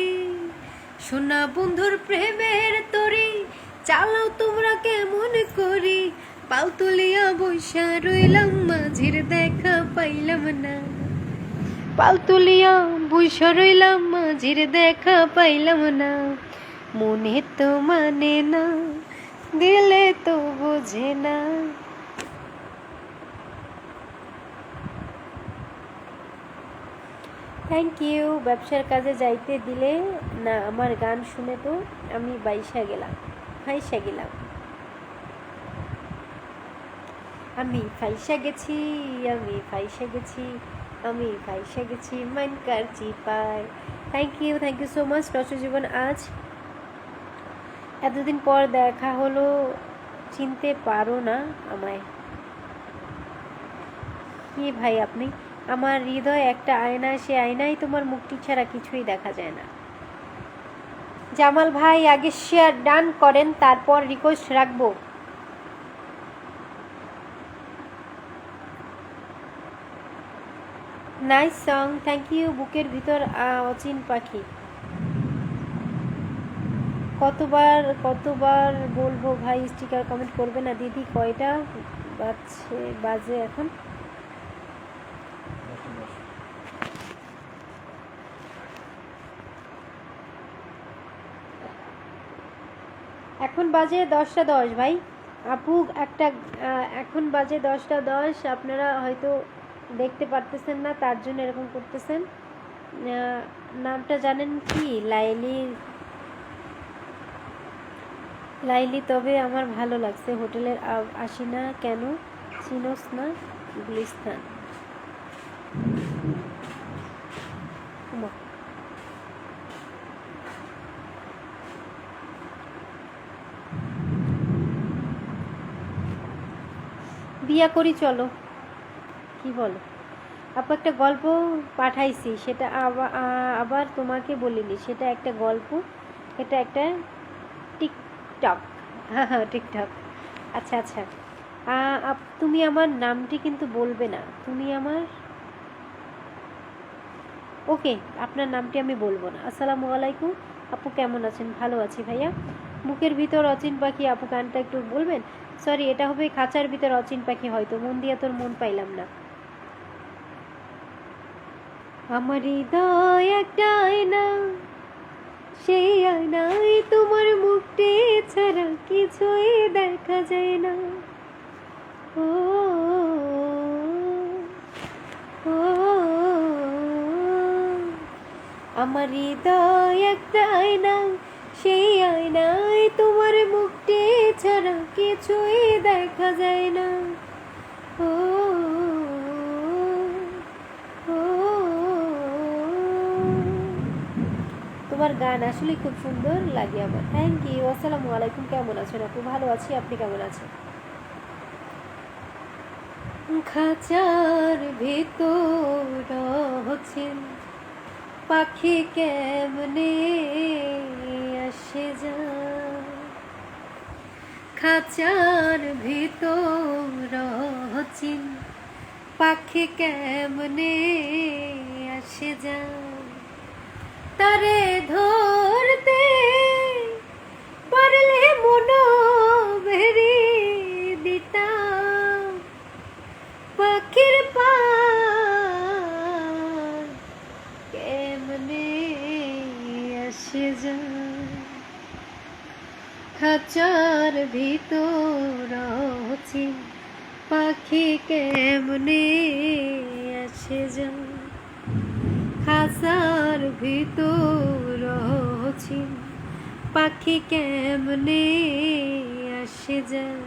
শোনা বন্ধুর প্রেমের তরি চালাও তোমরা কেমন করি, পাল তুলিয়া বৈশা রইলাম মাঝির দেখা পাইলাম না, পাল তুলিয়া বৈশা রইলাম মাঝির দেখা পাইলাম না, মনে তো মানে না দিলে তো বোঝে না। Thank you. ব্যবসার কাজে যাইতে দিলে না, আমার গান শুনে তো আমি বাইসা গেলাম, ফাইসা গেলাম, আমি ফাইসা গেছি, আমি ফাইসা গেছি, আমি ফাইসা গেছি মান কারচি পায়। থ্যাংক ইউ সো মাচ রস জীবন। আজ এতদিন পর দেখা হলো, চিনতে পারো না আমায়? কি ভাই আপনি? আমার হৃদয় একটা আয়না, সে আয়নায় তোমার মুক্তি ছাড়া কিছুই দেখা যায় না। জামাল ভাই আগে শেয়ার ডান করেন, তারপর রিকোয়েস্ট রাখবো। Nice song, thank you. বুকের ভিতর অচিন পাখি। কতবার বলবো ভাই স্টিকার কমেন্ট করবে না? দিদি কয়টা বাজে এখন? এখন বাজে 10:10 ভাই। আপু একটা এখন বাজে 10:10, আপনারা হয়তো দেখতে পারতেছেন না, তার জন্য এরকম করতেছেন। নামটা জানেন কি? লাইলি। তবে আমার ভালো লাগছে। হোটেলের আসি না কেন, চিনোস না? গুলিস্তান। বিয়া করি চলো, কি বলো? আপু একটা গল্প পাঠাইছি, সেটা আবার তোমাকে বলিনি, সেটা একটা গল্প, এটা একটা টিকটক। হ্যাঁ টিকটক। আচ্ছা আচ্ছা, তুমি আমার নামটি কিন্তু বলবে না, তুমি আমার, ওকে আপনার নামটি আমি বলবো না। আসসালামু আলাইকুম আপু, কেমন আছেন? ভালো আছি ভাইয়া। বুকের ভিতর অচিন পাখি, আপু গানটা একটু বলবেন? সরি, এটা হবে খাঁচার ভিতর অচিন পাখি, হয়তো মন দিয়া তোর মন পাইলাম না। আমার হৃদয় একটা আয়না, সেই আয়নায় তোমার মুখটি ছাড়া কিছুই দেখা যায় না। ও আমার হৃদয় একটা আয়না, সেই আয়নায় তোমার মুখটি ছাড়া কিছুই দেখা যায় না। ও ও, তোমার গান আসলে খুব সুন্দর লাগে আমার। Thank you. আসসালামু আলাইকুম। কেমন আছেন আপু? ভালো আছি, আপনি কেমন আছেন? খাঁচার ভেতর হচ্ছেন পাখি কেমনে আসে যায়, খাঁচার ভেতর হচ্ছেন পাখি কেমনে আসে যায়, তারে ধরতে পারলে মনো ভেরি দিতাম, পাখির পা কেমনে আসে যায়, খাঁচার ভিতর হচ্ছে পাখি কেমনে আসে যায়, খাঁচার ভিতর হচ্ছে পাখি কেমনে আসে যায়,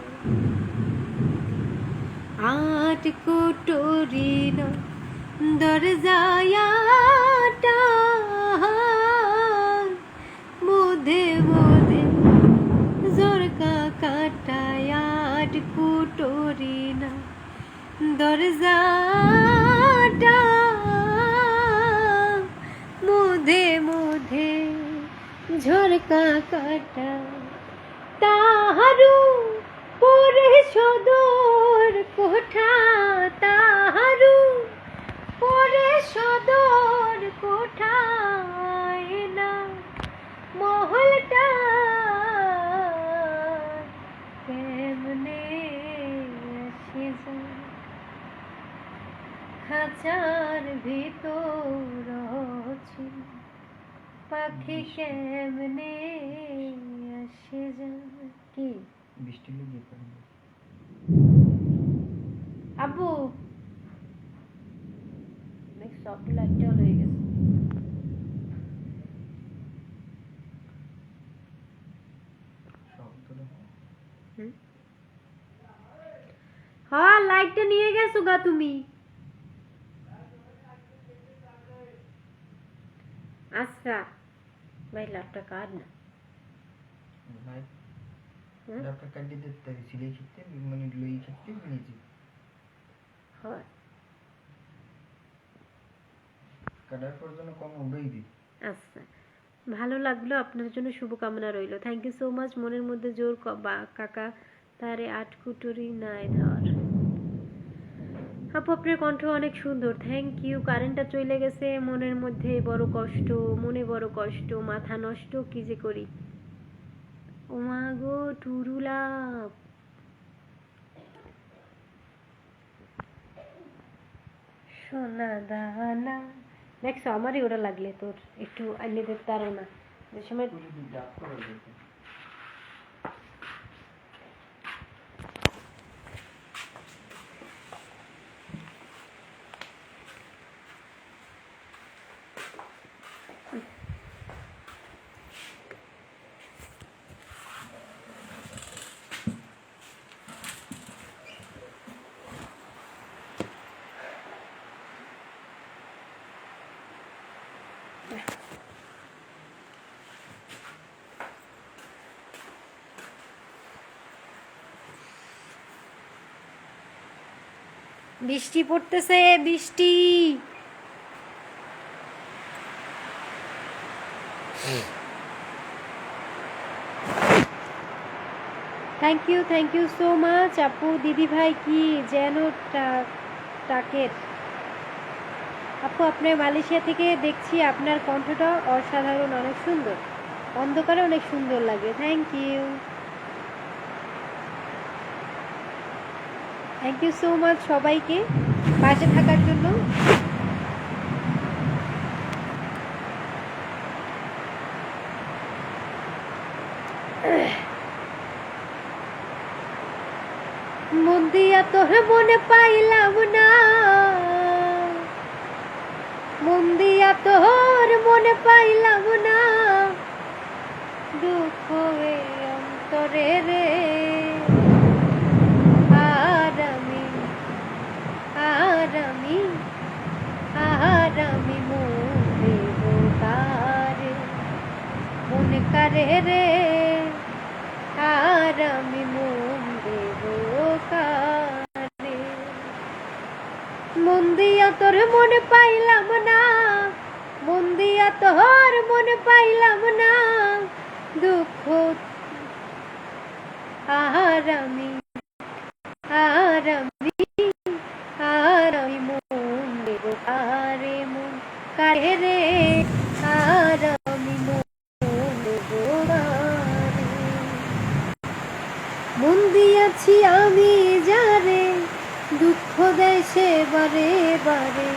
আট কুটুরিন দরজায়াটা মুধে মুধে জোরকা কাটায়, আট কুটুরিনা দরজাটা মুধে মুধে ঝরকা কাটা, তাহারু পরে সদর কোঠা, তাহারু পরে সদর কোঠায় না মহলটা কেমনে আসে যায়, খাঁচার ভিতর হচ্ছে পাখি কেমনে আসে যায়। কি বৃষ্টি লেগে আব্বু সব লাইটটা হয়ে গেছে। হ্যাঁ লাইটটা নিয়ে গেছো গা তুমি। আচ্ছা ভাই লাইটটা কাট না, লাইটটা কাটি দিতে সিলাই শিখতে মানে লই শিখতে নিয়েছি। হয় কাটার পর জন্য কম উড়াই দিই। আচ্ছা ভালো লাগলো, আপনার জন্য শুভকামনা রইল। Thank you so much. মনের মধ্যে জোর কাকা তারে আটকুটুরি নাই ধর। আপু আপনার কণ্ঠ অনেক সুন্দর, থ্যাংক ইউ। কারেন্টটা চলে গেছে, মনের মধ্যে বড় কষ্ট, মনে বড় কষ্ট, মাথা নষ্ট, কি যে করি। ও মা গো টুরুলা সোনা দানা দেখছো, আমারই ওরা লাগলে তোর একটু আইনেদের তারও না যে সময় বৃষ্টি পড়তেছে, বৃষ্টি। থ্যাংক ইউ সো মাচ আপু। দিদি ভাই কি যেন টাকের আপু, আপনার মালয়েশিয়া থেকে দেখছি, আপনার কণ্ঠটা অসাধারণ, অনেক সুন্দর, অন্ধকারে অনেক সুন্দর লাগে। থ্যাংক ইউ সো মাচ সবাইকে পাশে থাকার জন্য। মন দিয়া তোর মনে পাইলাম না, মন দিয়া তোর মনে পাইলাম না, দুঃখ এ অন্তরে রে, আর আমি আর আমি আর আমি মন দেব কারে, মন কারে রে, আর আমি মন দেব কারে। মন দিয়া তোর মনে পাইলাম না, মন দিয়া তোর মনে পাইলাম না, দুঃখ আর আমি আর আমি আর আমি মন দেব কারে, মন কারে রে, আর আমি মন দেব কারে। মন দিয়াছি আমি যারে, দুঃখ দেয় সে বারে বারে,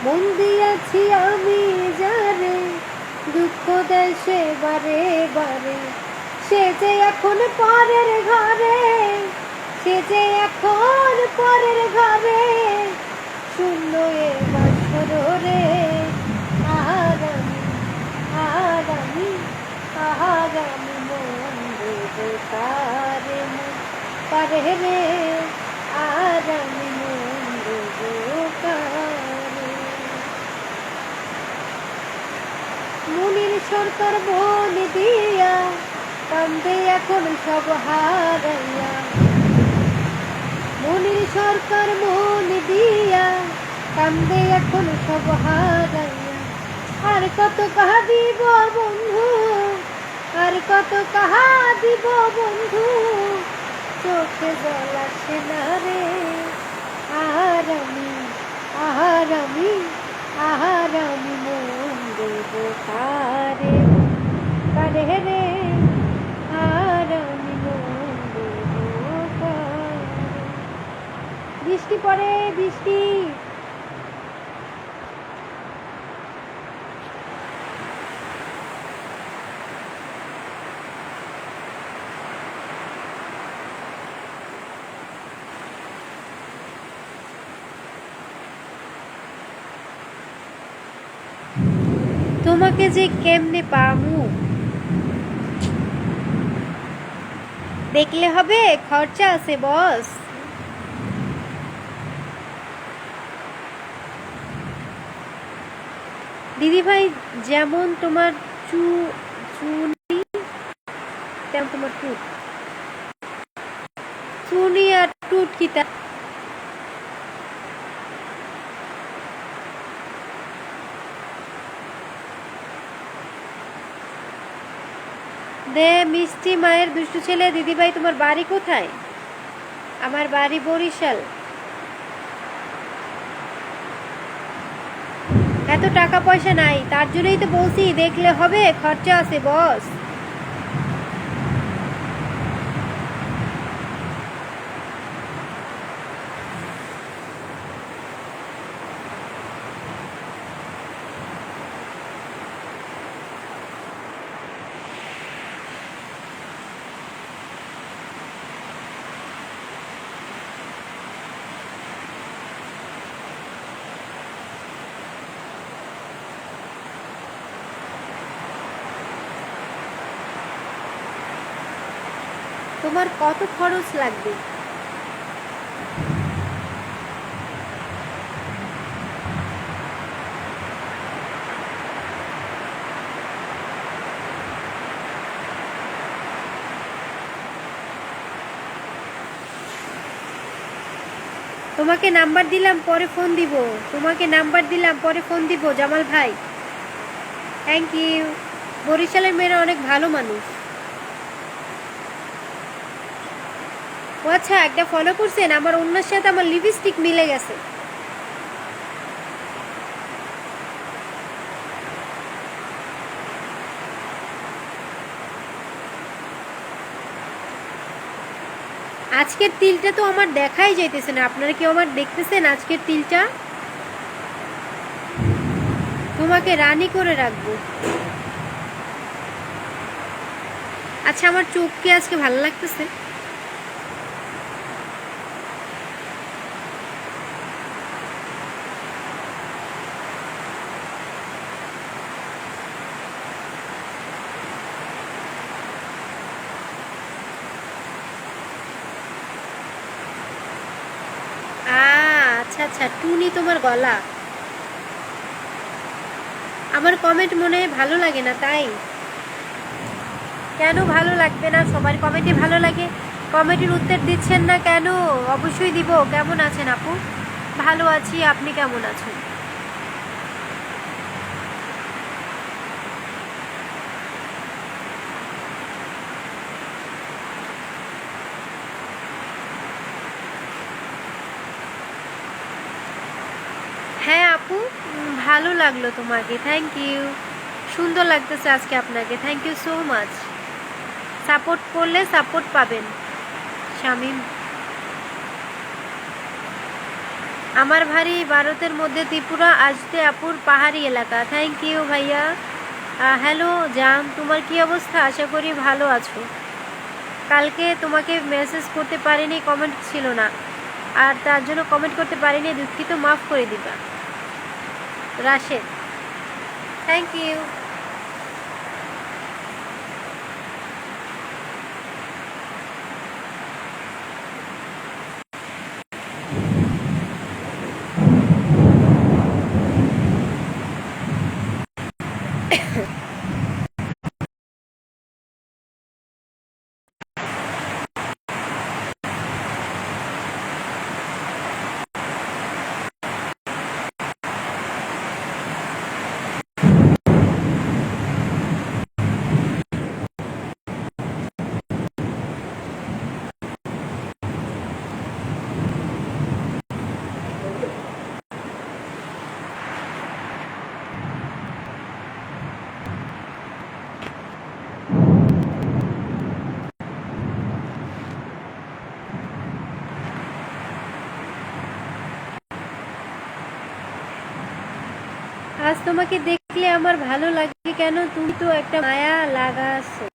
মন দিয়াছি আমি যারে, দুঃখ দেয় সে বারে বারে, সে যে এখন পরের ঘরে, সে যে এখন পরের ঘরে, শূন্য এ বাসর রে, আর আমি আর আমি আর আমি মন দেব কারে, মন কারে রে, আর আমি মন দেব কারে। মুনির সরকার মন দিয়া কান্দে এখন সব হারাইয়া, মুনির সরকার মন দিয়া কান্দে এখন সব হারাইয়া। আর কত কাহা দিব বন্ধু, আর কত কাহা দিব বন্ধু, চোখে জল আসে না রে, আর আমি আর আমি আর আমি মন দেব কারে, কারে রে, আর আমি মন দেব কারে। বৃষ্টি পড়ে বৃষ্টি, তোমাকে যে কেমনে পামু, দেখলে হবে, খরচা আছে বস। দিদি ভাই যেমন তোমার চুনি তেমন তোমার টুট, চুনি আর টুট কি তা দে মিষ্টি মায়ের দুষ্টু ছেলে। দিদি ভাই তোমার বাড়ি কোথায়? আমার বাড়ি বরিশাল। এত টাকা পয়সা নাই, তার জন্যই তো বলছি দেখলে হবে, খরচা আছে বস। তোমার কত খরচ লাগবে? তোমাকে নাম্বার দিলাম পরে ফোন দিব, তোমাকে নাম্বার দিলাম পরে ফোন দিব জামাল ভাই। Thank you. বরিশালের মেয়েরা অনেক ভালো মানুষ। ও আচ্ছা, একটা ফলো করছেন, আমার অন্যের সাথে আমার লিপস্টিক মিলে গেছে। আজকের তিলটা তো আমার দেখাই যাইতেছে না, আপনারা কি আমার দেখতেছেন আজকের তিলটা? তোমাকে রানী করে রাখবো। আচ্ছা, আমার চোখকে আজকে ভালো লাগতেছে। আচ্ছা আচ্ছা, টুনি তোমার গলা। আমার কমেন্ট মনে হয় ভালো লাগে না, তাই? কেন ভালো লাগবে না? সবার কমেন্টে ভালো লাগে। কমেন্টের উত্তর দিচ্ছেন না কেন? অবশ্যই দিব। কেমন আছেন আপু? ভালো আছি, আপনি কেমন আছেন? হ্যাঁ আপু, ভালো লাগলো তোমাকে, থ্যাংক ইউ। সুন্দর লাগতেছে আজকে আপনাকে, thank you so much. Support করলে সাপোর্ট পাবেন। শামিম, আমার ভারী ভারতের মধ্যে ত্রিপুরা আসতে আপুর পাহাড়ি এলাকা, থ্যাংক ইউ ভাইয়া। হ্যালো জান, তোমার কি অবস্থা? আশা করি ভালো আছো। কালকে তোমাকে মেসেজ করতে পারিনি, কমেন্ট ছিল না, আর তার জন্য কমেন্ট করতে পারিনি, দুঃখিত, মাফ করে দিবা। Rashed, thank you. আজ তোমাকে দেখলে আমার ভালো লাগে কেন? তুমি তো একটা মায়া লাগাছো,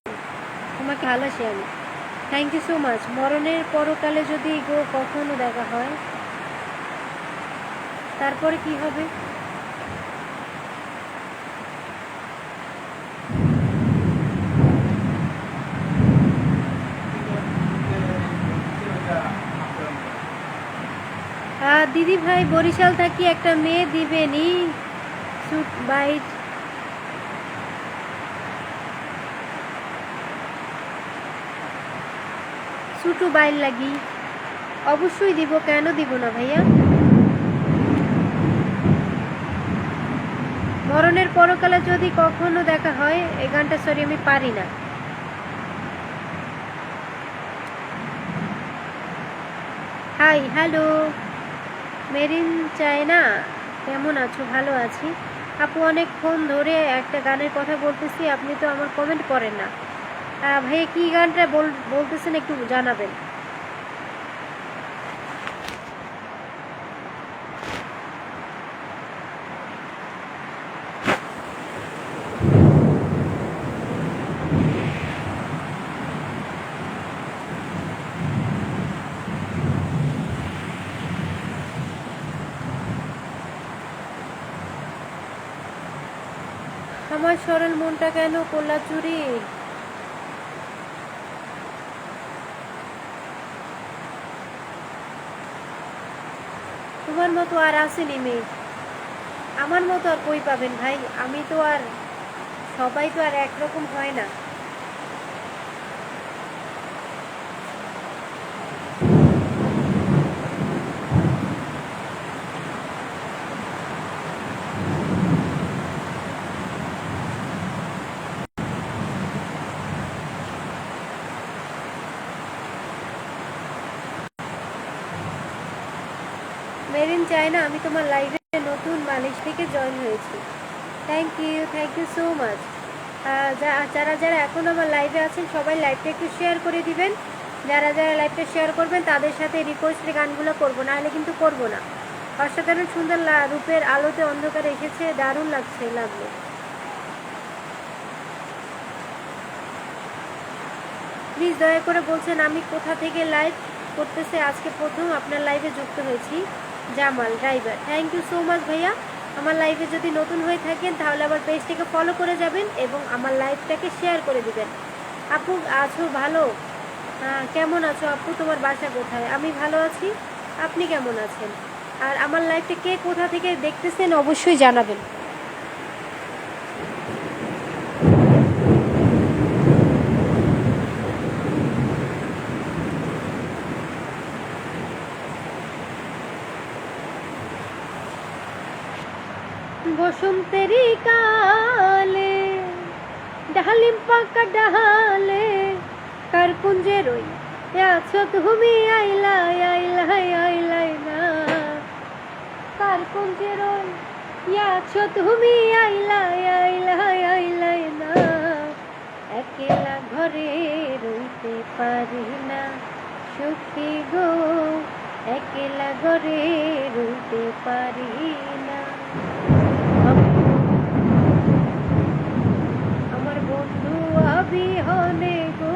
তোমাকে ভালোবাসি আমি। Thank you so much. মরণের পরকালে যদি গো কখনো দেখা হয়, তারপরে কি হবে? দিদি ভাই, বরিশাল থাকি একটা মেয়ে দিবেনি সুট বাইট, সুটু বাইল লাগি। অবশ্যই দিব, কেন দিব না ভাইয়া। মরণের পরকালে যদি কখনো দেখা হয়, এই গানটা সরি আমি পারি না। হাই, হ্যালো মেরিন চায়না, কেমন আছো? ভালো আছি আপু, অনেকক্ষণ ধরে একটা গানের কথা বলতেছি, আপনি তো আমার কমেন্ট করেন না। ভাইয়া কি গানটা বলতেছেন একটু জানাবেন। আমার সরল মনটা কেন করলা চুরি? তোমার মতো আর আসেনি মেয়ে, আমার মতো আর কই পাবেন ভাই? আমি তো আর, সবাই তো আর একরকম হয় না। মেরিন চায়না, আমি তোমার লাইভে নতুন মালয়েশ থেকে জয়েন হয়েছি। Thank you so much. যারা যারা এখন আমার লাইভে আছেন সবাই লাইভটা একটু শেয়ার করে দিবেন। যারা যারা লাইভটা শেয়ার করবেন তাদের সাথে রিকোয়েস্টের গানগুলো করবো, নাহলে কিন্তু করবো না। অসাধারণ সুন্দর রূপের আলোতে অন্ধকারে এসেছে, দারুণ লাগলো। প্লিজ দয়া করে বলছেন আমি কোথা থেকে লাইভ করতেছে। আজকে প্রথম আপনার লাইভে যুক্ত হয়েছি। Jamal driver, thank you so much ভাইয়া। আমার লাইভে যদি নতুন হয়ে থাকেন তাহলে আবার পেজটাকে ফলো করে যাবেন এবং আমার লাইভটাকে শেয়ার করে দিবেন। আপু আছো ভালো? কেমন আছো আপু? তোমার বাসা কোথায়? আমি ভালো আছি, আপনি কেমন আছেন? আর আমার লাইভটা কে কোথা থেকে দেখতেছেন অবশ্যই জানাবেন। বসন্তেরই কালে ডালিম পাকা ডালে কার কুঞ্জে রই আছো তুমি আইলাই আইলাই আইলাই না, কার কুঞ্জে রই আছো তুমি আইলাই আইলাই আইলাই না, একলা ঘরে রইতে পারি না সুখী গো, একলা ঘরে রইতে পারি না। আমার বন্ধু অবিহনে গো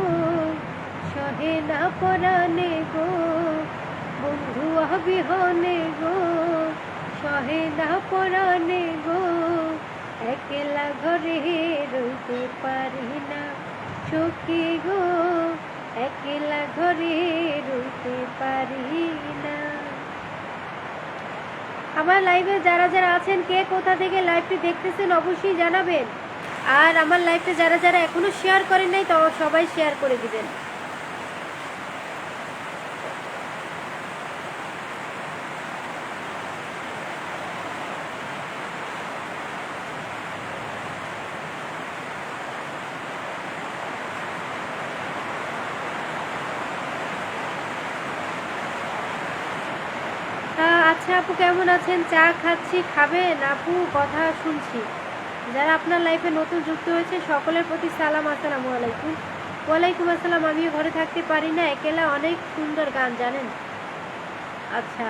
সহে না পরাণে গো, বন্ধু অবিহনে গো সহে না পরাণে গো, একলা ঘরে রইতে পারি না সখী গো, একলা ঘরে রইতে পারি না। আমার লাইভে যারা যারা আছেন কে কোথা থেকে লাইভটি দেখতেছেন অবশ্যই জানাবেন। আর আমার লাইভে যারা যারা এখনো শেয়ার করেন নাই তো সবাই শেয়ার করে দিবেন। আচ্ছা আপু কেমন আছেন? চা খাচ্ছি, খাবেন? আপু কথা শুনছি। যারা আপনার লাইফে নতুন যুক্ত হয়েছে সকলের প্রতি সালাম, আসসালামু আলাইকুম। ওয়ালাইকুম আসসালাম। আমিও ঘরে থাকতে পারি না একলা, অনেক সুন্দর গান জানেন। আচ্ছা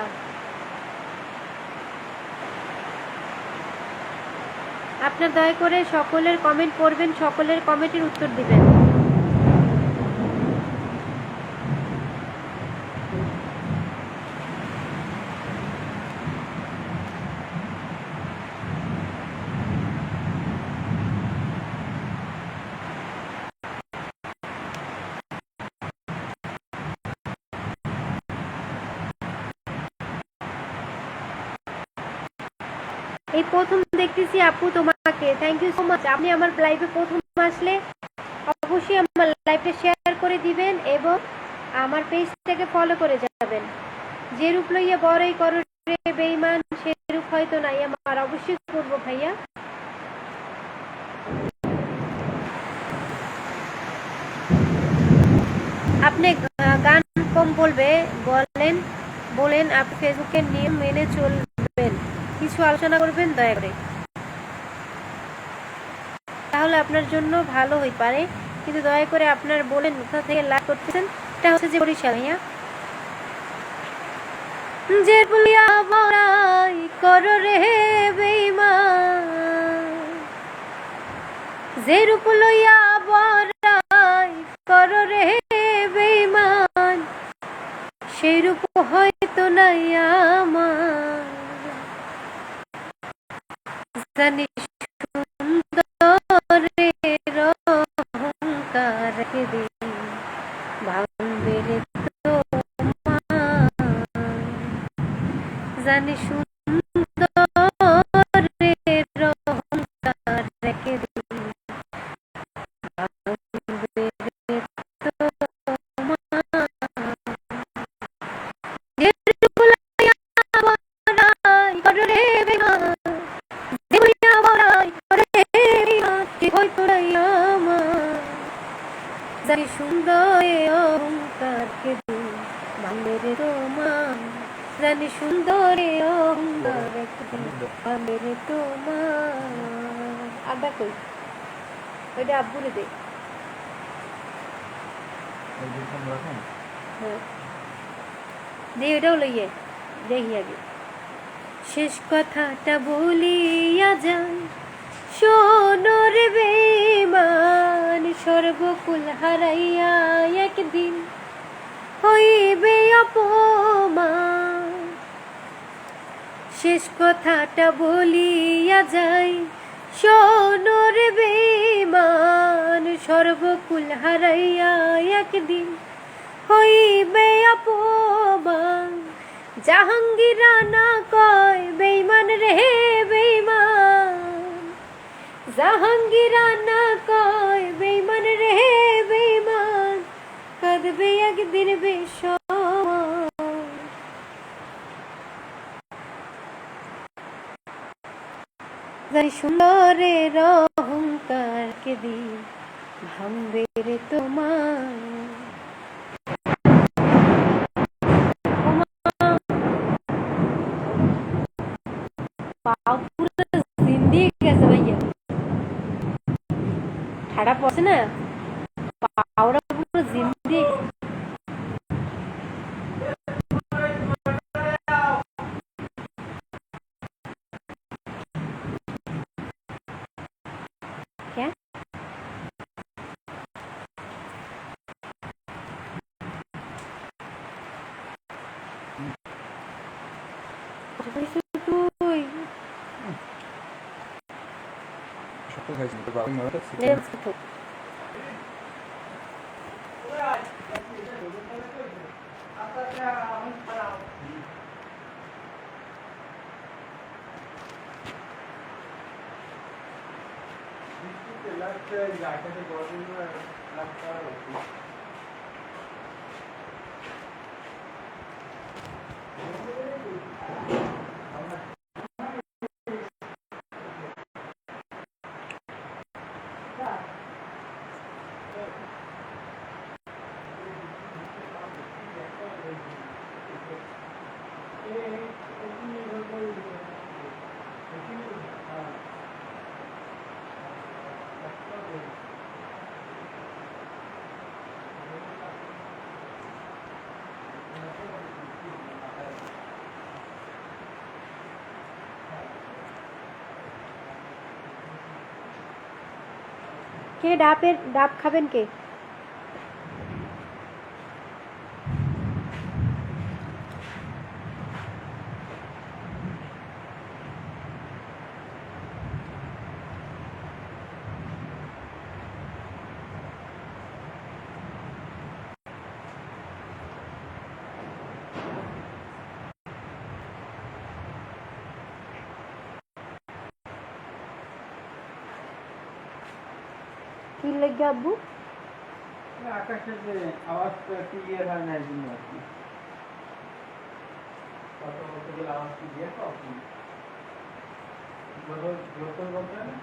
আপনার দয়া করে সকলের কমেন্ট পড়বেন, সকলের কমেন্টের উত্তর দিবেন। এই প্রথম দেখতেছি আপু তোমাকে, থ্যাংক ইউ সো মাচ। আপনি আমার লাইভে প্রথম আসলে অবশ্যই আমার লাইভটা শেয়ার করে দিবেন এবং আমার পেজটাকে ফলো করে যাবেন। যে রূপ লইয়া বড়ই করো রে বেঈমান, সে রূপ হয়তো নাই আমার, অবশ্যই করবো ভাইয়া। আপনি গান কম বলেন আপনি ফেসবুকের নিয়ম মেনে চলবেন, কিছু আলোচনা করবেন দয়া করে, তাহলে আপনার জন্য ভালো হই পারে। কিন্তু দয়া করে আপনার বলেন কোথা থেকে লাইভ করতেছেন। এটা হচ্ছে যে বরিশাল ভাইয়া। যে বলিয়া বড়াই করো রে বেঈমান, যে রূপ লইয়া বড়াই করো রে বেঈমান, সেই রূপ হয়তো নাই আমার, জানি সুন্দরের অহংকার রেখে ভাঙবে রে তোমার, জানি সুন্দরের অহংকার রেখে ভাঙবে রে তোমার, যে রূপ লইয়া বড়াই করো রে বেঈমান, যে বলিয়া বড়াই করো রে বেঈমান, সে হয়তো নাই আমার, জানি সুন্দর অহংকার কে ভাঙবে রে তোমার, জানি সুন্দর অহংকার ভাঙবে রে তোমার। আড্ডা কই ওইটা আব্বুরে দে। হ্যাঁ দিয়ে ওইটাও লইয়ে দেখি আগে। শেষ কথাটা বলিয়া যান শোনো রে বেঈমান, সর্বকুল হারাইয়া একদিন হইবে অপমান। শেষ কথাটা বলিয়া যাই শোনো রে বেঈমান, সর্বকুল হারাইয়া একদিন হইবে অপমান। জাহাঙ্গীর রানা জাহাঙ্গীর রানা কয় বেইমান রে বেইমান, কাঁদবে একদিন বেসমান। যাই সুন্দরের অহংকার কে দিন ভাঙবে রে তোমার। পাও পুরো জিন্দি গেছে ভাইয়া, ঠাড়া পড়ছে না, পাওরা পুরো জিন্দি। क्या তুই সকাল খাইছি তো বাবা মারা ছিল। কে ডাব খাবেন কে? কি লাগে আব্বু? আকাশের যে আওয়াজটা ক্লিয়ার হয় না, এই জন্য আর কি কথা বলতে গেলে আওয়াজ ক্লিয়ার পাও কি জোর করে বলতে না,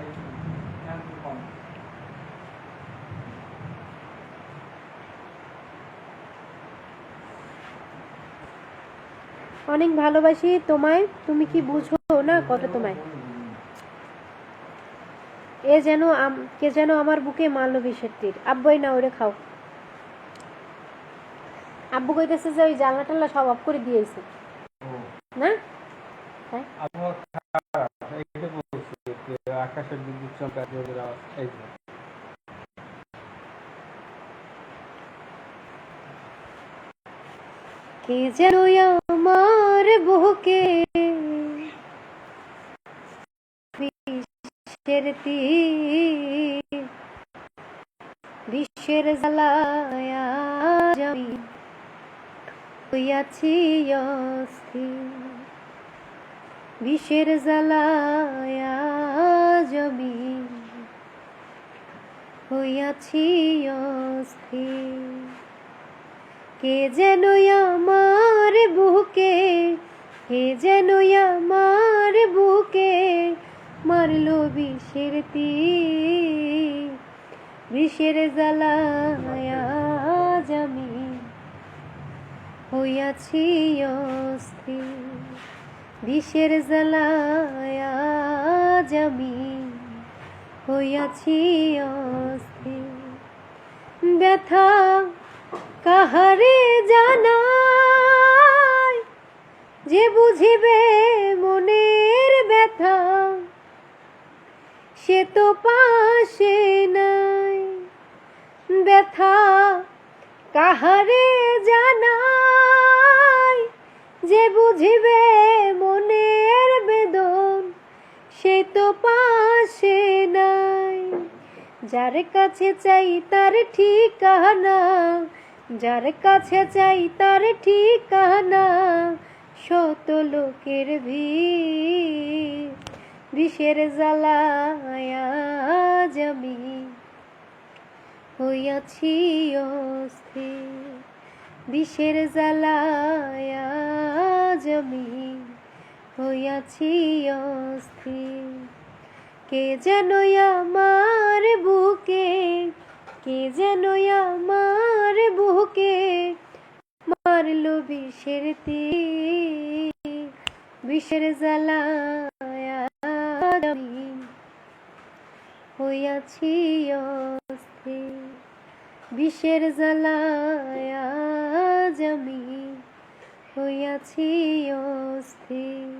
এই কম। অনেক ভালোবাসি তোমায়, তুমি কি বুঝো না কত তোমায়। কে যেন আমার বুকে মারলো বিষের তীর। আব্বুই না ওরে খাও। আব্বু কইতেছে যে ওই জানলা টাল্লা সব অফ করে দিয়েছে না। হ্যাঁ আবহাওয়া খারাপ, এইটা বলছি যে আকাশের বিদ্যুৎ চমকা জোরের আওয়াজ এই যে। কে যেন আমার বুকে বিষের তীর, বিষের জ্বালায় আজ আমি হইয়াছি অস্থির, বিষের জ্বালায় আজ আমি হইয়াছি অস্থির। কে যেন আমার বুকে, কে যেন আমার বুকে মারলো বিষের তীর, বিষের জ্বালায় আজ আমি হইয়াছি অস্থির, বিষের জ্বালায় আজ আমি হইয়াছি অস্থির। ব্যথা কাহারে জানাই, যে বুঝিবে মনের ব্যথা সে তো পাশে নাই। ব্যথা কাহারে জানাই, যে বুঝিবে মনের বেদন সে তো পাশে নাই। যার কাছে চাই তার ঠিকানা, যার কাছে চাই তার ঠিকানা, শত লোকের ভিড় বিষের জ্বালায় আজ আমি হইয়াছি অস্থির, বিষের জ্বালায় আজ আমি হইয়াছি অস্থির। কে যেন আমার বুকে, কে যেন আমার বুকে মারলো বিষের তীর, বিষের জ্বালায় আজ আমি হইয়াছি অস্থির, বিষের জ্বালায় আজ আমি হইয়াছি অস্থির,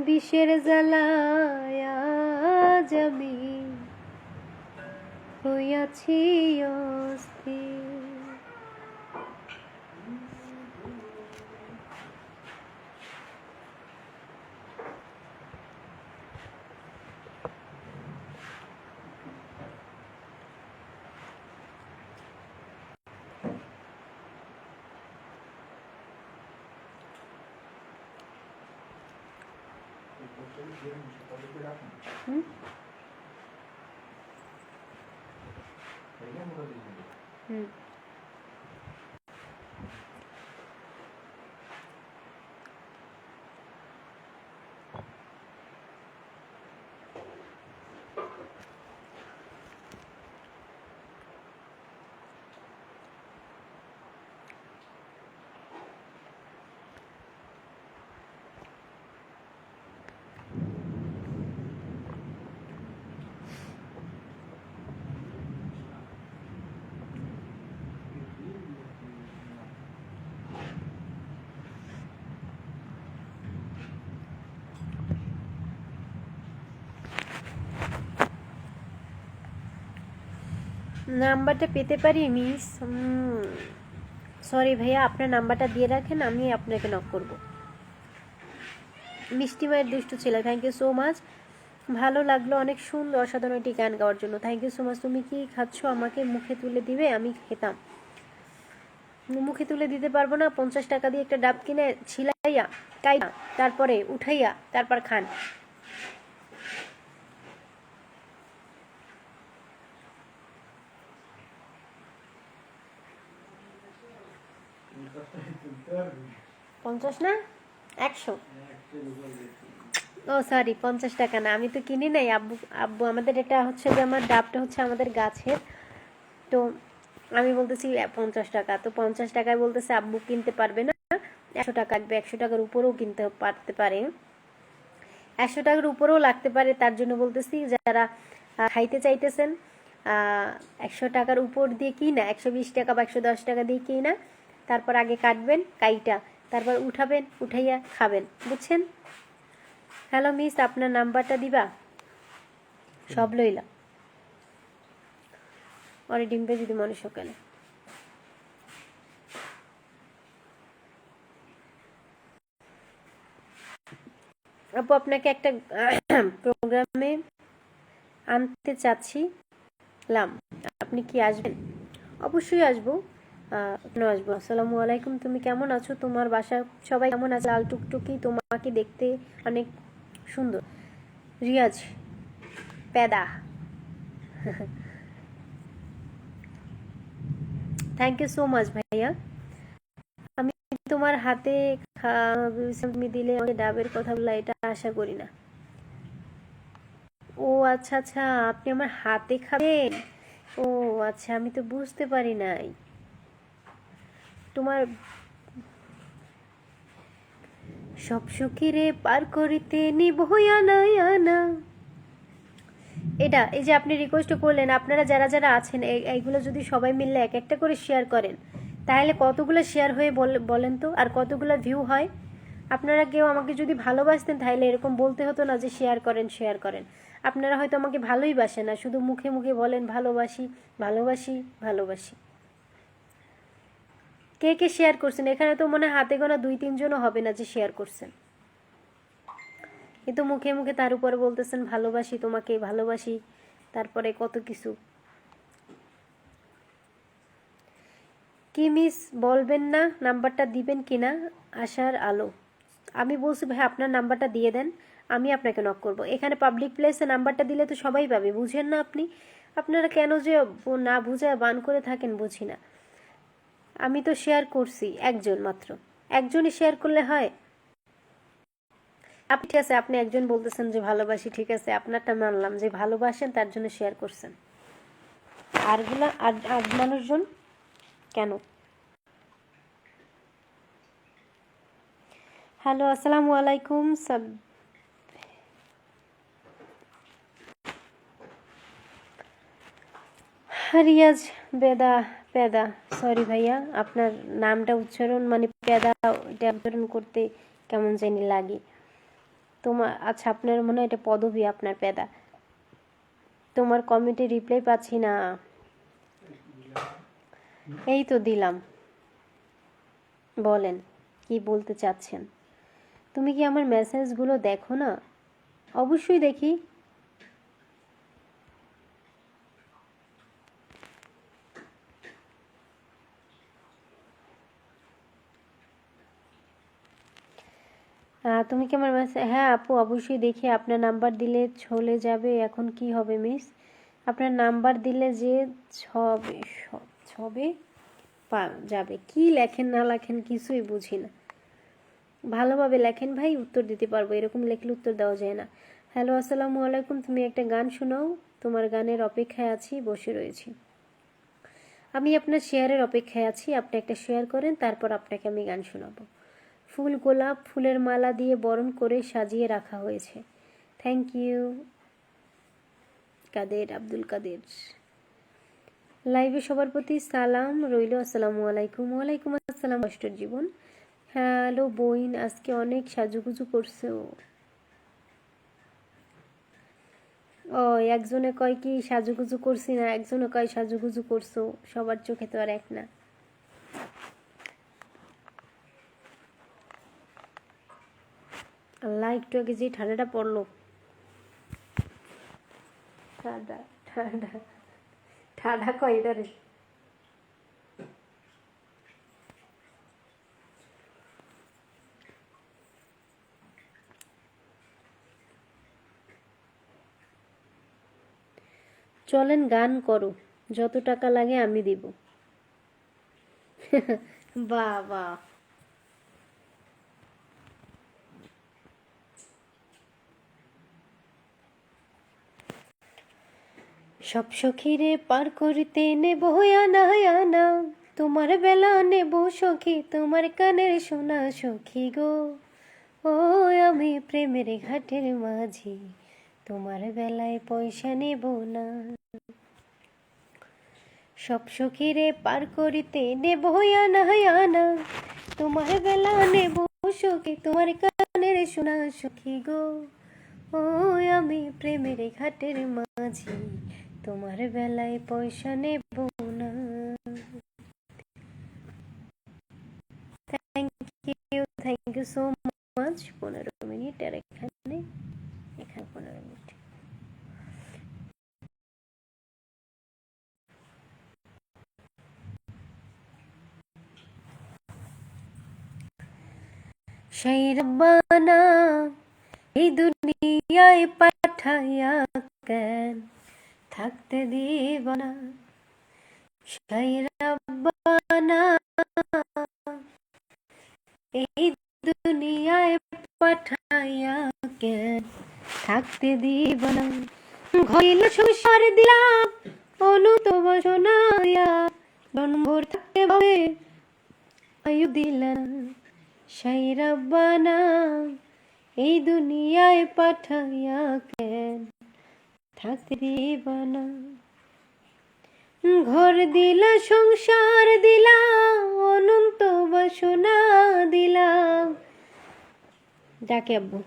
বিষের জ্বালায় আজ আমি হইয়াছি অস্থির। হুম? হুম। নাম্বারটা পেতে পারি মিস? সরি ভাইয়া, আপনার নাম্বারটা দিয়ে রাখেন, আমি আপনাকে নক করব। মিষ্টি মায়ের দুষ্টু ছেলে, থ্যাংক ইউ সো মাচ। ভালো লাগলো, অনেক সুন্দর অসাধারণ একটি গান গাওয়ার জন্য, থ্যাংক ইউ সো মাচ। তুমি কি খাচ্ছ? আমাকে মুখে তুলে দিবে, আমি খেতাম। মুখে তুলে দিতে পারবো না, 50 টাকা দিয়ে একটা ডাব কিনে ছিলাইয়া কাইয়া তারপরে উঠাইয়া তারপর খান। পঞ্চাশ না 100? ও সরি, 50 টাকা না, আমি তো কিনি নাই। আব্বু আব্বু আমাদের এটা হচ্ছে যে আমার ডাবটা হচ্ছে আমাদের গাছের, তো আমি বলতেছি 50 টাকা, তো 50 টাকায় বলতেছে আব্বু কিনতে পারবে না, 100 টাকা লাগবে। 100 টাকার উপরেও কিনতে পারতে পারে, 100 টাকার উপরেও লাগতে পারে। তার জন্য বলতেছি যারা খাইতে চাইতেছেন 100 টাকার উপর দিয়ে কি না, 120 টাকা বা 110 টাকা দিয়ে কি না, তারপর আগে কাটবেন কাইটা, তারপর উঠাবেন, উঠাইয়া খাবেন, বুঝছেন? হ্যালো মিস, আপনার নাম্বারটা দিবা? সব লইলা অরে ডিম্পে যদি মনে সকালে। আপু আপনাকে একটা প্রোগ্রামে আনতে চাচ্ছিলাম, আপনি কি আসবেন? অবশ্যই আসবো, কেন আসবো। আসসালামু আলাইকুম, তুমি কেমন আছো? তোমার বাসা সবাই কেমন আছে? লাল টুকটুকি, তোমাকে দেখতে অনেক সুন্দর। রিয়াজ পেদা থ্যাংক ইউ সো মাচ ভাইয়া। আমি তোমার হাতে তুমি দিলে আমাকে ডাবের কথা বললা, এটা আশা করি না। ও আচ্ছা আচ্ছা, আপনি আমার হাতে খাবেন? ও আচ্ছা, আমি তো বুঝতে পারি নাই। তোমার সব সুখীরে পার করিতে নিবয়া না। এটা এই যে আপনি রিকোয়েস্ট করলেন, আপনারা যারা যারা আছেন এইগুলো যদি সবাই মিললে এক একটা করে শেয়ার করেন, তাহলে কতগুলো শেয়ার হয়ে বলেন তো, আর কতগুলো ভিউ হয়? আপনারা কেউ আমাকে যদি ভালোবাসতেন তাহলে এরকম বলতে হতো না যে শেয়ার করেন শেয়ার করেন। আপনারা হয়তো আমাকে ভালোই বাসেন না, শুধু মুখে মুখে বলেন ভালোবাসি ভালোবাসি ভালোবাসি। কে কে শেয়ার করছেন? এখানে তো মনে হয় হাতে গোনা 2-3 জনও হবে না যে শেয়ার করছেন, কিন্তু মুখে মুখে তার উপরে বলতেছেন ভালোবাসি তোমাকে, ভালোবাসি, তারপরে কত কিছু। কি মিস বলবেন না নাম্বারটা দিবেন কিনা? আশার আলো। আমি বলছি ভাই আপনার নাম্বারটা দিয়ে দেন, আমি আপনাকে নক করব। এখানে পাবলিক প্লেসে নাম্বারটা দিলে তো সবাই পাবে, বুঝেন না আপনি? আপনারা কেন যে না বুঝায় বান করে থাকেন বুঝি না। আমি তো শেয়ার করছি একজন মাত্র, একজনই শেয়ার করলে হয়? আপনি ঠিক আছে, আপনি একজন বলতেছেন যে ভালোবাসি, ঠিক আছে আপনারটা মানলাম যে ভালোবাসেন, তার জন্য শেয়ার করছেন। আরগুলা আর মানুষজন কেন? হ্যালো, আসসালামু আলাইকুম সব। রিয়াজ বেদা, পেদা, সরি ভাইয়া, আপনার নামটা উচ্চারণ মানে পেদা, এটা উচ্চারণ করতে কেমন জানি লাগে তোমার। আচ্ছা, আপনার মনে হয় এটা পদবী আপনার, পেদা। তোমার কমেন্টে রিপ্লাই পাচ্ছি না। এই তো দিলাম, বলেন কি বলতে চাচ্ছেন। তুমি কি আমার মেসেজগুলো দেখো না? অবশ্যই দেখি। তুমি কি আমার মেসেজ, হ্যাঁ আপু অবশ্যই দেখি। আপনার নাম্বার দিলে চলে যাবে, এখন কি হবে মিস? আপনার নাম্বার দিলে যে ছবে ছবে যাবে, কি লেখেন না লেখেন কিছুই বুঝি না। ভালোভাবে লেখেন ভাই, উত্তর দিতে পারবো, এরকম লেখলে উত্তর দেওয়া যায় না। হ্যালো, আসসালামু আলাইকুম, তুমি একটা গান শোনাও, তোমার গানের অপেক্ষায় আছি, বসে রয়েছি। আমি আপনার শেয়ারের অপেক্ষায় আছি, আপনি একটা শেয়ার করেন, তারপর আপনাকে আমি গান শোনাবো। ফুল গোলাপ ফুলের মালা দিয়ে বরণ করে সাজিয়ে রাখা হয়েছে। থ্যাংক ইউ কাদের, আব্দুল কাদের। লাইভে সবার প্রতি সালাম রইল, আসসালামু আলাইকুম। ওয়ালাইকুম আসসালাম, কষ্টের জীবন। হ্যালো বইন, আজকে অনেক সাজুগুজু করছে ও। ও, একজনে কয় কি সাজুগুজু করছি না, একজনে কয় সাজুগুজু করছো, সবার চোখে তো আর এক না। আল্লাহ, একটু আগে যে ঠান্ডাটা পড়লো, ঠান্ডা ঠান্ডা ঠান্ডা কয় এটারে। চলেন গান করো, যত টাকা লাগে আমি দিব। বাহ বাহ। সব সখীরে পার করিতে নেব আনা আনা, তোমার বেলা নেব সখী, তোমার কানের সোনা সখী গো। ও আমি প্রেমের ঘাটের মাঝি, তোমার বেলায় পয়সা নেব না। সব সখীরে পার করিতে নেব আনা আনা, তোমার বেলা নেব সখী, তোমার কানের সোনা সখী গো। ও আমি প্রেমের ঘাটের মাঝি, তোমার বেলায় পয়সা নেব না। Thank you so much. 15 minute, আর এখানে 15 মিনিট। সেই রব্বানা এই দুনিয়ায় পাঠাইয়া কেন থাকতে দিব না। সেই রব্বানা এই দুনিয়ায় পাঠাইয়া কেন থাকতে দিব না। ঘইল সংসার দিলাম অনুত বসনাইয়া, জন্মভর থাকতে হবে আয়ু দিলা। সেই রব্বানা এই দুনিয়ায় পাঠাইয়া কেন থাকতে দিব না। ঘর দিলা সংসার দিলা অনন্ত বাসনা দিলা। যাকে আব্বু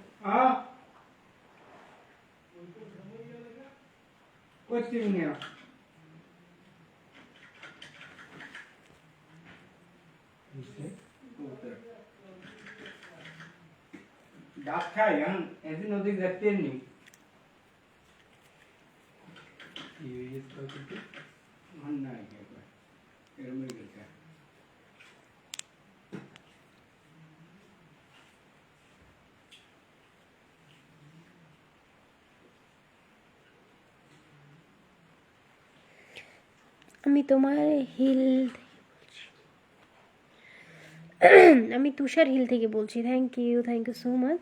ডাক খাই ऐसे नदी रखते नहीं ये इसका कुछ मानना है क्या एरमे करता है আমি তোমার হিল আমি তুষার হিল থেকে বলছি। Thank you so much.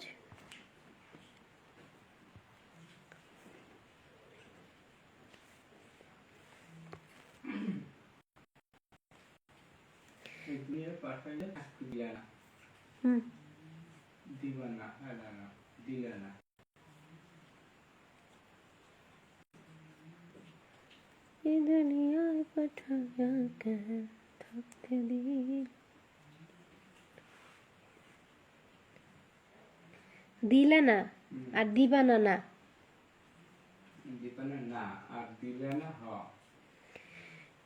হুম দিবানা না দিলে না ये दुनिया पठाया कह थकते दिल দিলে না আর দিবানা না। দিবানা না আর দিলে না হ।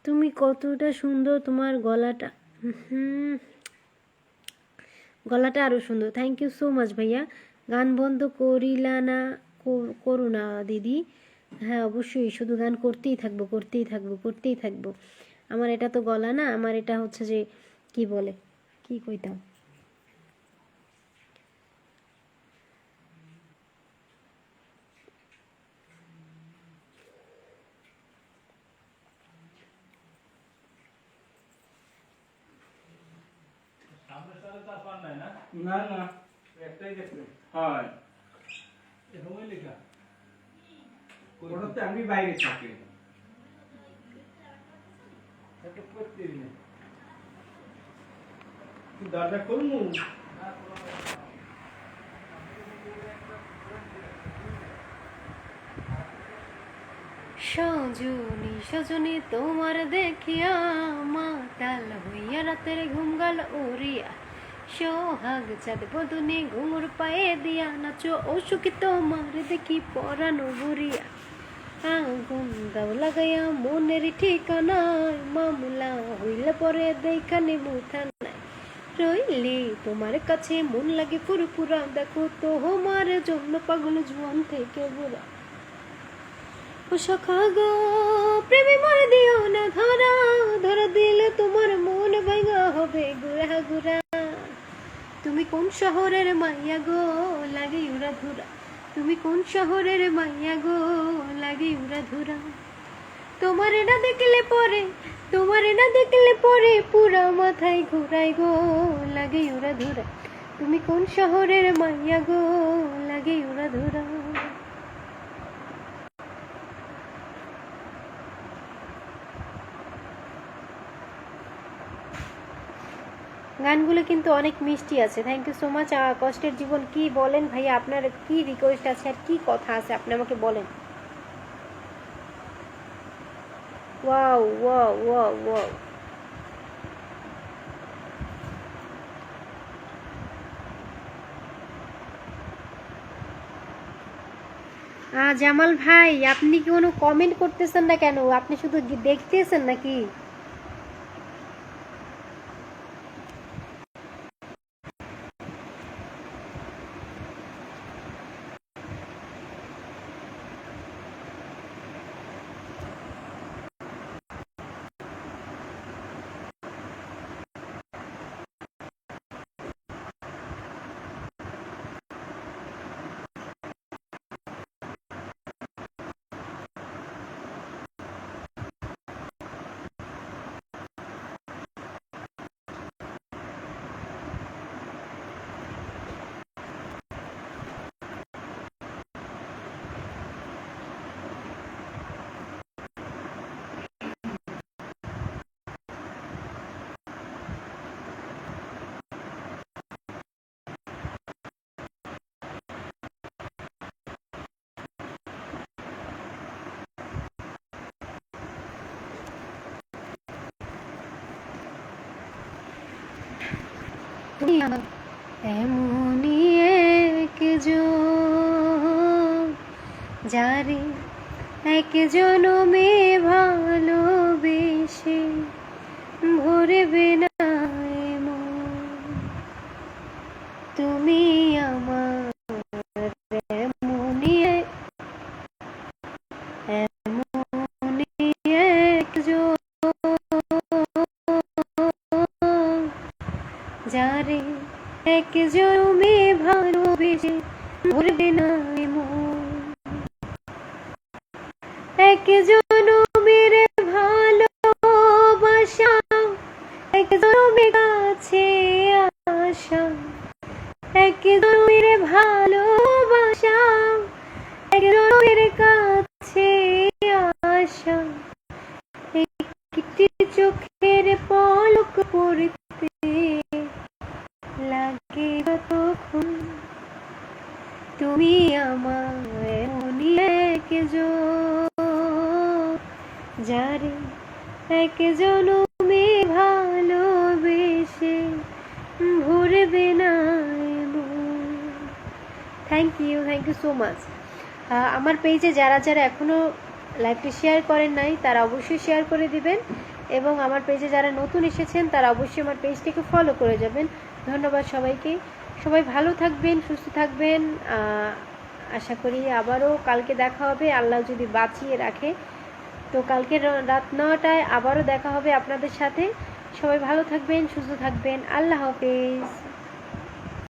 তুমি কতটা সুন্দর, তোমার গলাটা গলাটা আরো সুন্দর। থ্যাংক ইউ সো মাচ ভাইয়া। গান বন্ধ করিলা না, করো না দিদি। হ্যাঁ অবশ্যই, শুধু গান করতেই থাকবো করতেই থাকবো করতেই থাকবো। আমার এটা তো গলা না, আমার এটা হচ্ছে যে কি বলে, কি কইতাম, না না একটাই দেখবে হয় ওটাতে আমি বাইরে থাকি দরজা খুলমু সজনী সজনী তোমার দেখিয়া মাতাল হইয়া রাতের ঘুম গাল উড়িয়া, সোহাগ চাঁদ বদনে ঘুঙুর পায়ে দিয়া নাচো ও সুখী তোমার দেখি পরানো ভরিয়া। আগুন দাও লাগাইয়া মনের ঠিকানায়, মামলা হইলে পরে দেখানে মুথানায়। রইলে তোমার কাছে মন লাগে ফুরফুরা, দেখো তোমার জন্য পাগল জুয়ান থেকে বুড়া। ও সখা গো প্রেমে মার দিও না ধরা, ধরা দিলে তোমার মন ভাঙা হবে গুড়া গুড়া। তুমি কোন শহরের মাইয়া গো লাগে উড়া ধুরা, তুমি কোন শহরের মাইয়া গো লাগে উড়া ধুরা। তোমারে না দেখলে পরে, তোমারে না দেখলে পরে পুরা মাথায় ঘুরাই গো লাগে উড়া ধুরা। তুমি কোন শহরের মাইয়া গো লাগে উড়া ধুরা। গানগুলো কিন্তু অনেক মিষ্টি আছে। Thank you so much. কষ্টের জীবন কি বলেন ভাইয়া, আপনার কি রিকোয়েস্ট আছে আর কি কথা আছে আপনি আমাকে বলেন। Wow wow wow wow. Jamal ভাই আপনি কি কোনো কমেন্ট করতেছেন না কেন? আপনি শুধু দেখতেছেন নাকি? এমনই একজন যারে এক জনমে ভালোবেসে ভরবে না মন, তুমি আমার এমনই একজন যারে এক জনমে ভালোবেসে ভরবে না মন, এক জনমের ভালোবাসা এক জনমের ভালোবাসা, এক জনমের কাছে আসা, একটি চোখের পলক পড়তে লাগে তখন। তুমি আমার এমনই একজন, যারে এক জনমে ভালোবেসে ভরবে না মন। Thank you so much. আমার পেজে যারা যারা এখনও লাইভটি শেয়ার করেন নাই তারা অবশ্যই শেয়ার করে দিবেন, এবং আমার পেজে যারা নতুন এসেছেন তারা অবশ্যই আমার পেজটিকে ফলো করে যাবেন। ধন্যবাদ সবাইকে। সবাই ভালো থাকবেন, সুস্থ থাকবেন। আশা করি আবারও কালকে দেখা হবে, আল্লাহ যদি বাঁচিয়ে রাখে। তো কালকে রাত 9টায় আবারও দেখা হবে আপনাদের সাথে। সবাই ভালো থাকবেন, সুস্থ থাকবেন। আল্লাহ হাফেজ।